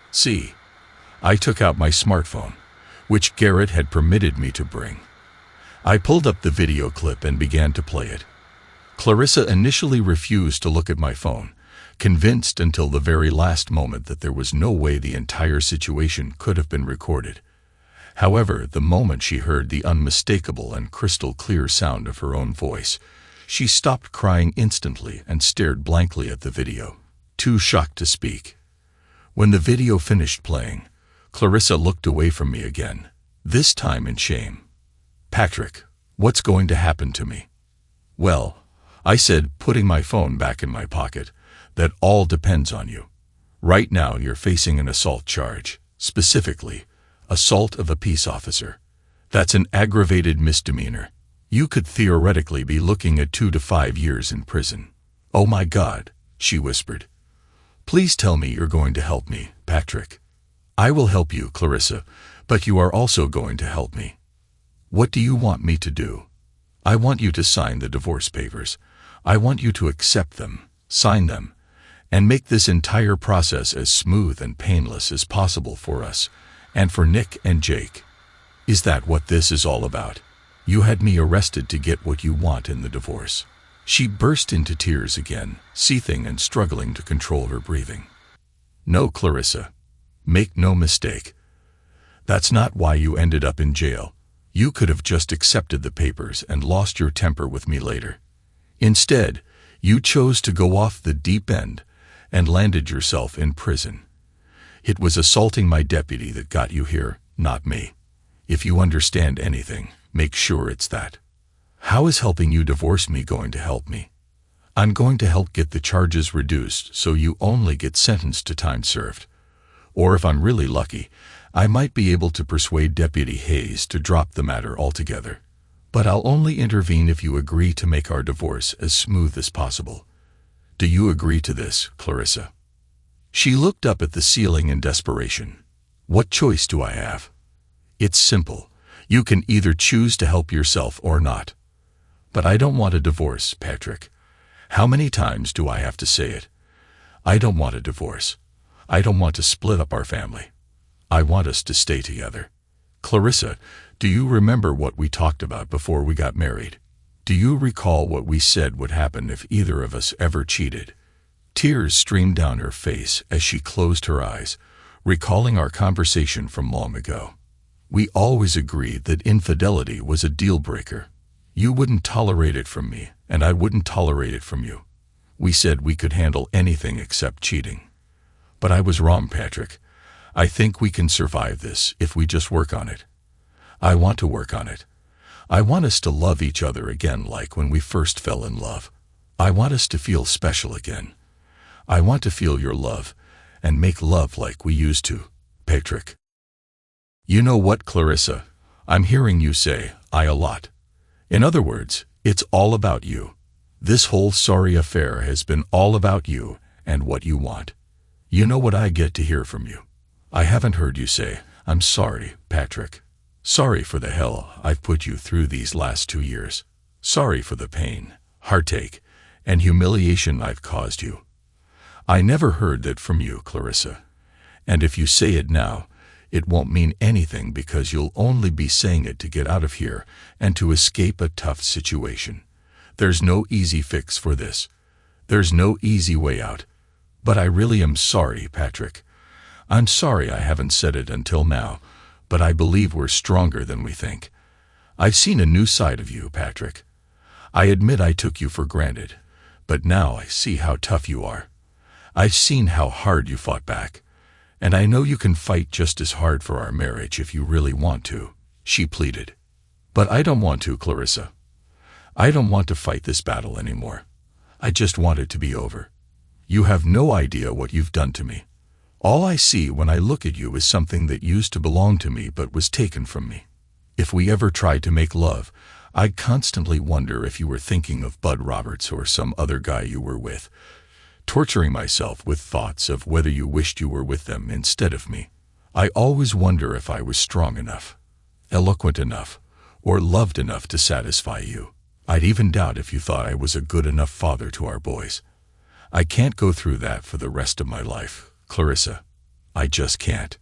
See, I took out my smartphone, which Garrett had permitted me to bring. I pulled up the video clip and began to play it. Clarissa initially refused to look at my phone, convinced until the very last moment that there was no way the entire situation could have been recorded. However, the moment she heard the unmistakable and crystal clear sound of her own voice, she stopped crying instantly and stared blankly at the video, too shocked to speak. When the video finished playing, Clarissa looked away from me again, this time in shame. "Patrick, what's going to happen to me?" "Well," I said, putting my phone back in my pocket, "that all depends on you. Right now you're facing an assault charge, specifically, assault of a peace officer. That's an aggravated misdemeanor. You could theoretically be looking at 2 to 5 years in prison." "Oh my God," she whispered. "Please tell me you're going to help me, Patrick." "I will help you, Clarissa, but you are also going to help me." What do you want me to do? I want you to sign the divorce papers. I want you to accept them, sign them, and make this entire process as smooth and painless as possible for us, and for Nick and Jake. Is that what this is all about? You had me arrested to get what you want in the divorce." She burst into tears again, seething and struggling to control her breathing. "No, Clarissa. Make no mistake. That's not why you ended up in jail. You could have just accepted the papers and lost your temper with me later. Instead, you chose to go off the deep end and landed yourself in prison. It was assaulting my deputy that got you here, not me. If you understand anything, make sure it's that. How is helping you divorce me going to help me? I'm going to help get the charges reduced so you only get sentenced to time served. Or if I'm really lucky, I might be able to persuade Deputy Hayes to drop the matter altogether. But I'll only intervene if you agree to make our divorce as smooth as possible. Do you agree to this, Clarissa?" She looked up at the ceiling in desperation. "What choice do I have? It's simple. You can either choose to help yourself or not. But I don't want a divorce, Patrick. How many times do I have to say it? I don't want a divorce. I don't want to split up our family. I want us to stay together. Clarissa, do you remember what we talked about before we got married? Do you recall what we said would happen if either of us ever cheated?" Tears streamed down her face as she closed her eyes, recalling our conversation from long ago. "We always agreed that infidelity was a deal-breaker. You wouldn't tolerate it from me, and I wouldn't tolerate it from you. We said we could handle anything except cheating. But I was wrong, Patrick. I think we can survive this if we just work on it. I want to work on it. I want us to love each other again like when we first fell in love. I want us to feel special again. I want to feel your love and make love like we used to, Patrick." You know what, Clarissa? I'm hearing you say "I" a lot. In other words, it's all about you. This whole sorry affair has been all about you and what you want. You know what I get to hear from you? I haven't heard you say, "I'm sorry, Patrick. Sorry for the hell I've put you through these last 2 years. Sorry for the pain, heartache, and humiliation I've caused you." I never heard that from you, Clarissa. And if you say it now, it won't mean anything because you'll only be saying it to get out of here and to escape a tough situation. There's no easy fix for this. There's no easy way out. But I really am sorry, Patrick. I'm sorry I haven't said it until now, but I believe we're stronger than we think. I've seen a new side of you, Patrick. I admit I took you for granted, but now I see how tough you are. I've seen how hard you fought back, and I know you can fight just as hard for our marriage if you really want to, she pleaded. But I don't want to, Clarissa. I don't want to fight this battle anymore. I just want it to be over. You have no idea what you've done to me. All I see when I look at you is something that used to belong to me but was taken from me. If we ever tried to make love, I'd constantly wonder if you were thinking of Bud Roberts or some other guy you were with, torturing myself with thoughts of whether you wished you were with them instead of me. I always wonder if I was strong enough, eloquent enough, or loved enough to satisfy you. I'd even doubt if you thought I was a good enough father to our boys. I can't go through that for the rest of my life, Clarissa. I just can't.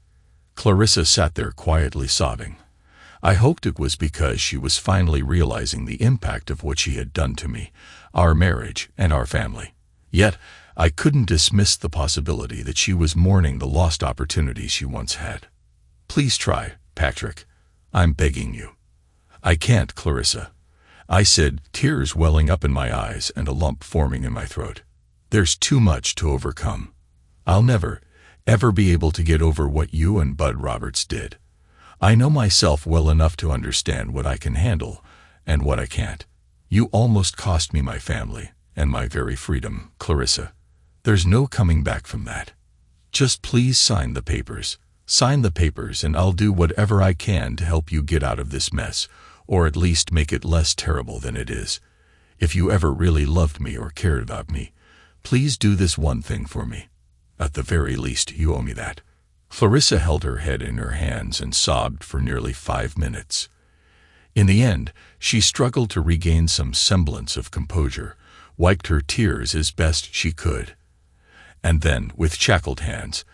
Clarissa sat there quietly sobbing. I hoped it was because she was finally realizing the impact of what she had done to me, our marriage, and our family. Yet, I couldn't dismiss the possibility that she was mourning the lost opportunities she once had. Please try, Patrick. I'm begging you. I can't, Clarissa. I said, tears welling up in my eyes and a lump forming in my throat. There's too much to overcome. I'll never, ever be able to get over what you and Bud Roberts did. I know myself well enough to understand what I can handle and what I can't. You almost cost me my family and my very freedom, Clarissa. There's no coming back from that. Just please sign the papers. Sign the papers and I'll do whatever I can to help you get out of this mess, or at least make it less terrible than it is. If you ever really loved me or cared about me, please do this one thing for me. At the very least, you owe me that. Clarissa held her head in her hands and sobbed for nearly 5 minutes. In the end, she struggled to regain some semblance of composure, wiped her tears as best she could, and then, with shackled hands,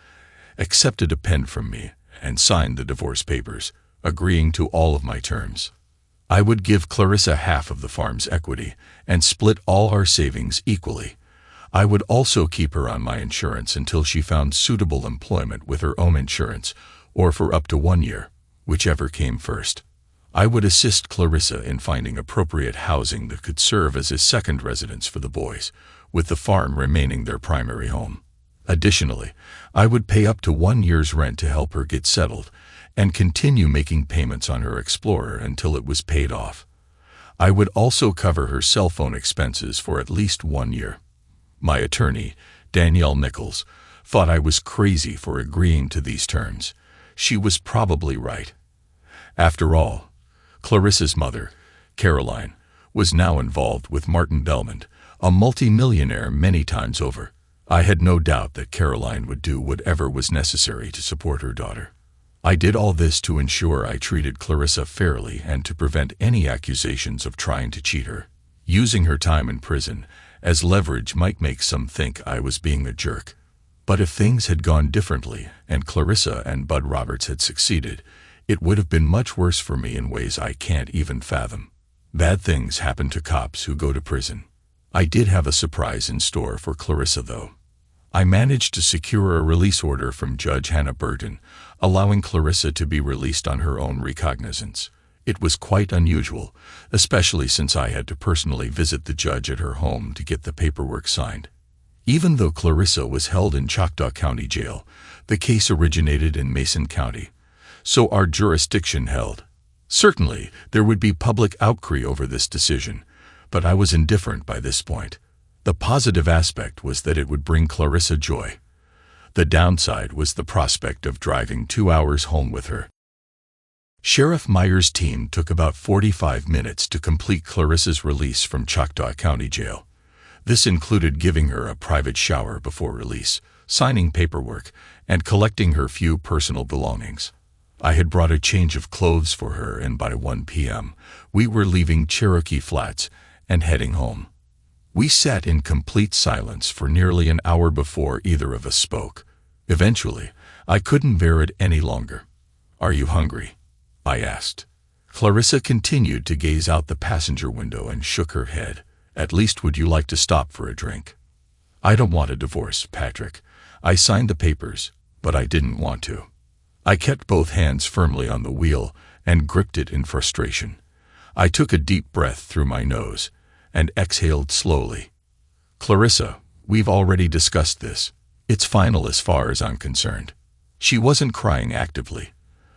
accepted a pen from me and signed the divorce papers, agreeing to all of my terms. I would give Clarissa half of the farm's equity and split all our savings equally. I would also keep her on my insurance until she found suitable employment with her own insurance, or for up to 1 year, whichever came first. I would assist Clarissa in finding appropriate housing that could serve as a second residence for the boys, with the farm remaining their primary home. Additionally, I would pay up to 1 year's rent to help her get settled, and continue making payments on her Explorer until it was paid off. I would also cover her cell phone expenses for at least 1 year. My attorney, Danielle Nichols, thought I was crazy for agreeing to these terms. She was probably right. After all, Clarissa's mother, Caroline, was now involved with Martin Belmont, a multi-millionaire many times over. I had no doubt that Caroline would do whatever was necessary to support her daughter. I did all this to ensure I treated Clarissa fairly and to prevent any accusations of trying to cheat her. Using her time in prison as leverage might make some think I was being a jerk. But if things had gone differently and Clarissa and Bud Roberts had succeeded, it would have been much worse for me in ways I can't even fathom. Bad things happen to cops who go to prison. I did have a surprise in store for Clarissa, though. I managed to secure a release order from Judge Hannah Burton, allowing Clarissa to be released on her own recognizance. It was quite unusual, especially since I had to personally visit the judge at her home to get the paperwork signed. Even though Clarissa was held in Choctaw County Jail, the case originated in Mason County, so our jurisdiction held. Certainly, there would be public outcry over this decision, but I was indifferent by this point. The positive aspect was that it would bring Clarissa joy. The downside was the prospect of driving 2 hours home with her. Sheriff Meyer's team took about 45 minutes to complete Clarissa's release from Choctaw County Jail. This included giving her a private shower before release, signing paperwork, and collecting her few personal belongings. I had brought a change of clothes for her, and by 1 p.m., we were leaving Cherokee Flats and heading home. We sat in complete silence for nearly an hour before either of us spoke. Eventually, I couldn't bear it any longer. "Are you hungry?" I asked. Clarissa continued to gaze out the passenger window and shook her head. "At least would you like to stop for a drink?" "I don't want a divorce, Patrick. I signed the papers, but I didn't want to." I kept both hands firmly on the wheel and gripped it in frustration. I took a deep breath through my nose and exhaled slowly. "Clarissa, we've already discussed this. It's final as far as I'm concerned." She wasn't crying actively,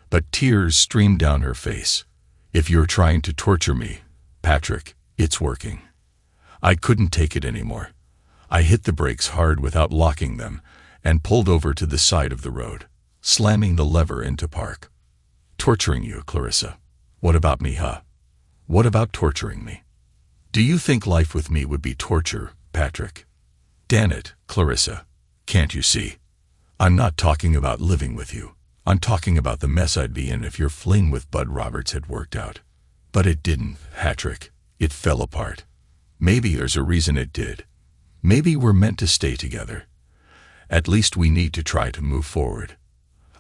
but tears streamed down her face. "If you're trying to torture me, Patrick, it's working." I couldn't take it anymore. I hit the brakes hard without locking them and pulled over to the side of the road, slamming the lever into park. "Torturing you, Clarissa? What about me, huh? What about torturing me? Do you think life with me would be torture, Patrick? Damn it, Clarissa. Can't you see? I'm not talking about living with you. I'm talking about the mess I'd be in if your fling with Bud Roberts had worked out. But it didn't, Patrick. It fell apart. Maybe there's a reason it did. Maybe we're meant to stay together. At least we need to try to move forward.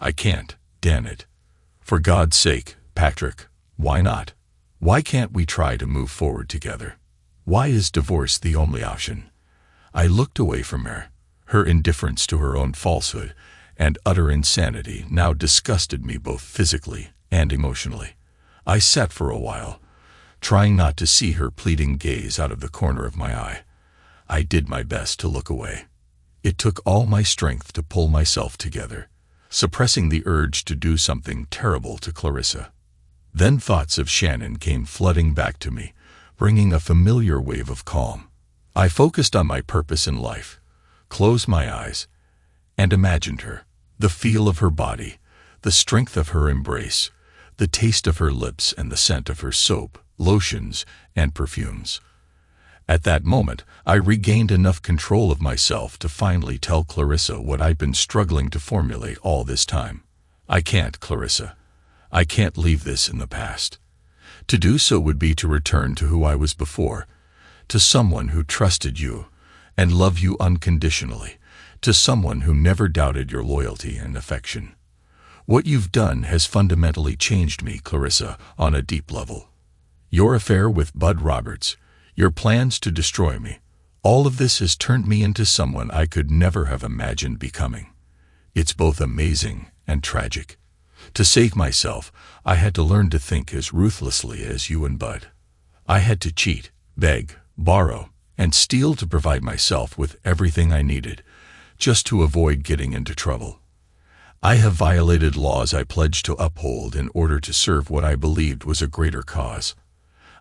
I can't, damn it. For God's sake, Patrick, why not? Why can't we try to move forward together? Why is divorce the only option?" I looked away from her. Her indifference to her own falsehood and utter insanity now disgusted me both physically and emotionally. I sat for a while, trying not to see her pleading gaze out of the corner of my eye. I did my best to look away. It took all my strength to pull myself together, suppressing the urge to do something terrible to Clarissa. Then thoughts of Shannon came flooding back to me, bringing a familiar wave of calm. I focused on my purpose in life, closed my eyes, and imagined her. The feel of her body, the strength of her embrace, the taste of her lips, and the scent of her soap, lotions, and perfumes. At that moment, I regained enough control of myself to finally tell Clarissa what I'd been struggling to formulate all this time. "I can't, Clarissa. I can't leave this in the past. To do so would be to return to who I was before, to someone who trusted you and loved you unconditionally, to someone who never doubted your loyalty and affection. What you've done has fundamentally changed me, Clarissa, on a deep level. Your affair with Bud Roberts, your plans to destroy me, all of this has turned me into someone I could never have imagined becoming. It's both amazing and tragic. To save myself, I had to learn to think as ruthlessly as you and Bud. I had to cheat, beg, borrow, and steal to provide myself with everything I needed, just to avoid getting into trouble. I have violated laws I pledged to uphold in order to serve what I believed was a greater cause.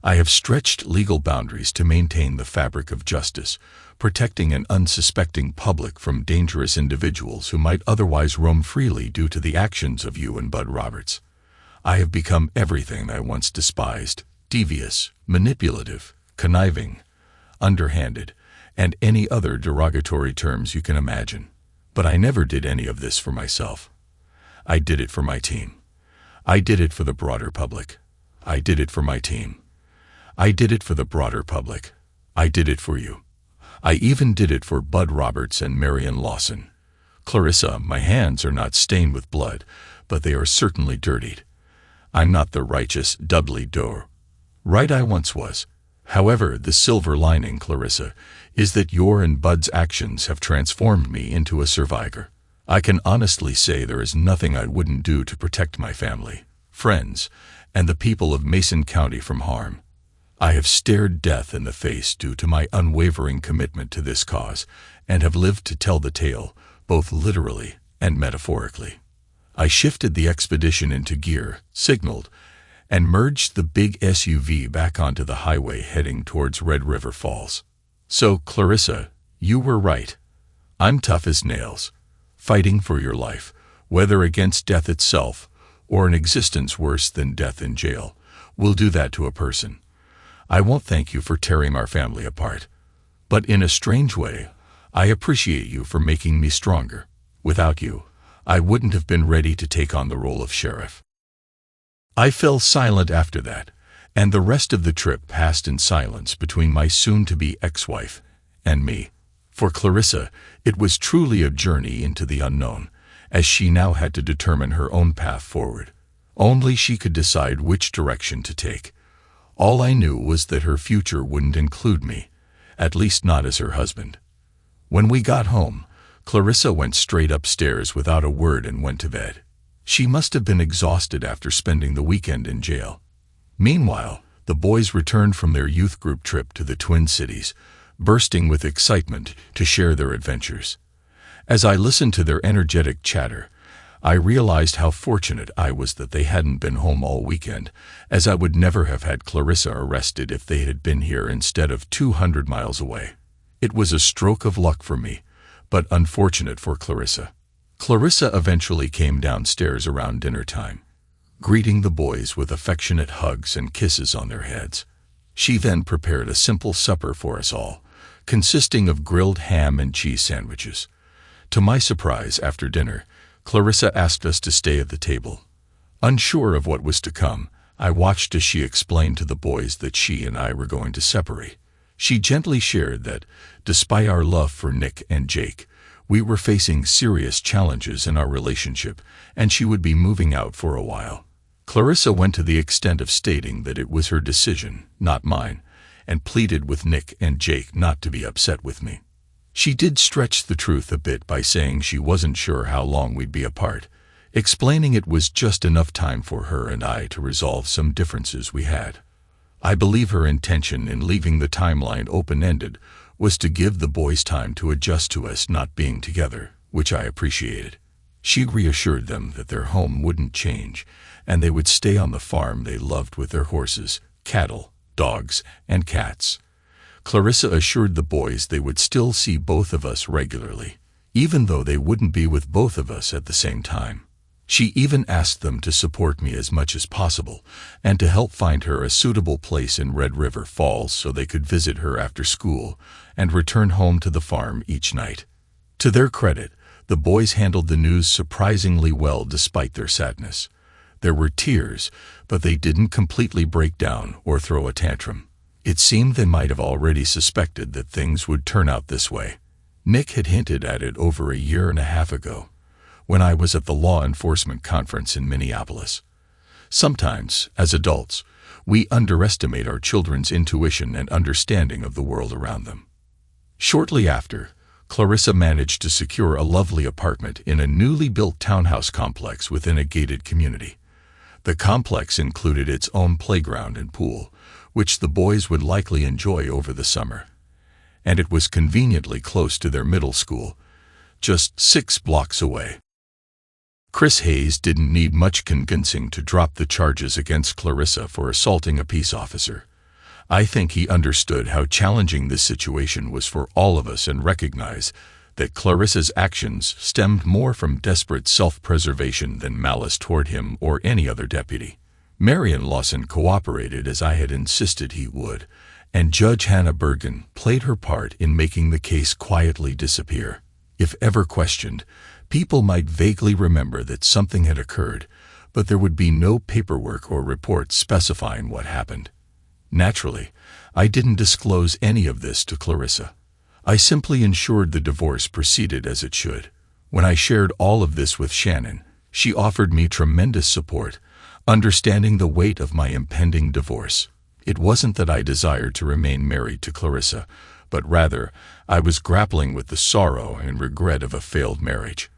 I have stretched legal boundaries to maintain the fabric of justice, protecting an unsuspecting public from dangerous individuals who might otherwise roam freely due to the actions of you and Bud Roberts. I have become everything I once despised: devious, manipulative, conniving, underhanded, and any other derogatory terms you can imagine. But I never did any of this for myself. I did it for my team. I did it for the broader public. I did it for my team. I did it for the broader public. I did it for you. I even did it for Bud Roberts and Marion Lawson. Clarissa, my hands are not stained with blood, but they are certainly dirtied. I'm not the righteous Dudley Doe. Right, I once was. However, the silver lining, Clarissa, is that your and Bud's actions have transformed me into a survivor. I can honestly say there is nothing I wouldn't do to protect my family, friends, and the people of Mason County from harm. I have stared death in the face due to my unwavering commitment to this cause, and have lived to tell the tale, both literally and metaphorically. I shifted the expedition into gear, signaled, and merged the big SUV back onto the highway heading towards Red River Falls. So, Clarissa, you were right. I'm tough as nails, fighting for your life, whether against death itself or an existence worse than death in jail. Will do that to a person. I won't thank you for tearing our family apart. But in a strange way, I appreciate you for making me stronger. Without you, I wouldn't have been ready to take on the role of sheriff. I fell silent after that, and the rest of the trip passed in silence between my soon-to-be ex-wife and me. For Clarissa, it was truly a journey into the unknown, as she now had to determine her own path forward. Only she could decide which direction to take. All I knew was that her future wouldn't include me, at least not as her husband. When we got home, Clarissa went straight upstairs without a word and went to bed. She must have been exhausted after spending the weekend in jail. Meanwhile, the boys returned from their youth group trip to the Twin Cities, bursting with excitement to share their adventures. As I listened to their energetic chatter, I realized how fortunate I was that they hadn't been home all weekend, as I would never have had Clarissa arrested if they had been here instead of 200 miles away. It was a stroke of luck for me, but unfortunate for Clarissa. Clarissa eventually came downstairs around dinner time, greeting the boys with affectionate hugs and kisses on their heads. She then prepared a simple supper for us all, consisting of grilled ham and cheese sandwiches. To my surprise, after dinner, Clarissa asked us to stay at the table. Unsure of what was to come, I watched as she explained to the boys that she and I were going to separate. She gently shared that, despite our love for Nick and Jake, we were facing serious challenges in our relationship, and she would be moving out for a while. Clarissa went to the extent of stating that it was her decision, not mine, and pleaded with Nick and Jake not to be upset with me. She did stretch the truth a bit by saying she wasn't sure how long we'd be apart, explaining it was just enough time for her and I to resolve some differences we had. I believe her intention in leaving the timeline open-ended was to give the boys time to adjust to us not being together, which I appreciated. She reassured them that their home wouldn't change, and they would stay on the farm they loved with their horses, cattle, dogs, and cats. Clarissa assured the boys they would still see both of us regularly, even though they wouldn't be with both of us at the same time. She even asked them to support me as much as possible and to help find her a suitable place in Red River Falls so they could visit her after school and return home to the farm each night. To their credit, the boys handled the news surprisingly well despite their sadness. There were tears, but they didn't completely break down or throw a tantrum. It seemed they might have already suspected that things would turn out this way. Nick had hinted at it over a year and a half ago, when I was at the law enforcement conference in Minneapolis. Sometimes, as adults, we underestimate our children's intuition and understanding of the world around them. Shortly after, Clarissa managed to secure a lovely apartment in a newly built townhouse complex within a gated community. The complex included its own playground and pool, which the boys would likely enjoy over the summer. And it was conveniently close to their middle school, just 6 blocks away. Chris Hayes didn't need much convincing to drop the charges against Clarissa for assaulting a peace officer. I think he understood how challenging this situation was for all of us and recognized that Clarissa's actions stemmed more from desperate self-preservation than malice toward him or any other deputy. Marion Lawson cooperated as I had insisted he would, and Judge Hannah Bergen played her part in making the case quietly disappear. If ever questioned, people might vaguely remember that something had occurred, but there would be no paperwork or reports specifying what happened. Naturally, I didn't disclose any of this to Clarissa. I simply ensured the divorce proceeded as it should. When I shared all of this with Shannon, she offered me tremendous support, understanding the weight of my impending divorce. It wasn't that I desired to remain married to Clarissa, but rather, I was grappling with the sorrow and regret of a failed marriage.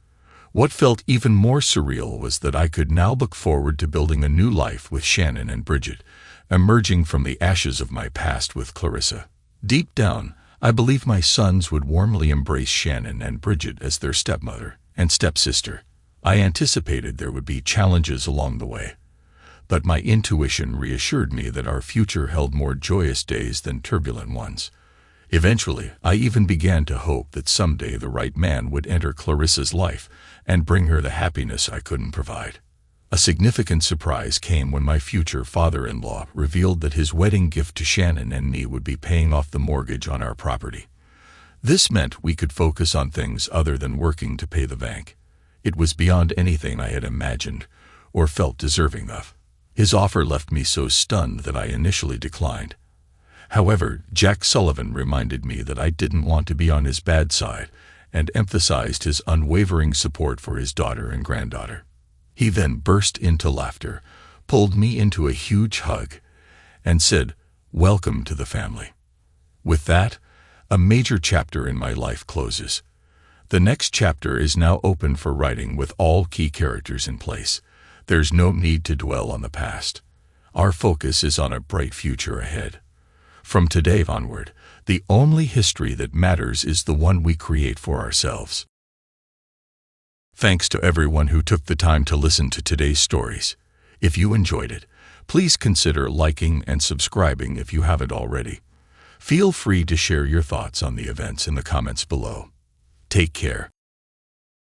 What felt even more surreal was that I could now look forward to building a new life with Shannon and Bridget, emerging from the ashes of my past with Clarissa. Deep down, I believe my sons would warmly embrace Shannon and Bridget as their stepmother and stepsister. I anticipated there would be challenges along the way, but my intuition reassured me that our future held more joyous days than turbulent ones. Eventually, I even began to hope that someday the right man would enter Clarissa's life and bring her the happiness I couldn't provide. A significant surprise came when my future father-in-law revealed that his wedding gift to Shannon and me would be paying off the mortgage on our property. This meant we could focus on things other than working to pay the bank. It was beyond anything I had imagined or felt deserving of. His offer left me so stunned that I initially declined. However, Jack Sullivan reminded me that I didn't want to be on his bad side and emphasized his unwavering support for his daughter and granddaughter. He then burst into laughter, pulled me into a huge hug, and said, "Welcome to the family." With that, a major chapter in my life closes. The next chapter is now open for writing with all key characters in place. There's no need to dwell on the past. Our focus is on a bright future ahead. From today onward, the only history that matters is the one we create for ourselves. Thanks to everyone who took the time to listen to today's stories. If you enjoyed it, please consider liking and subscribing if you haven't already. Feel free to share your thoughts on the events in the comments below. Take care.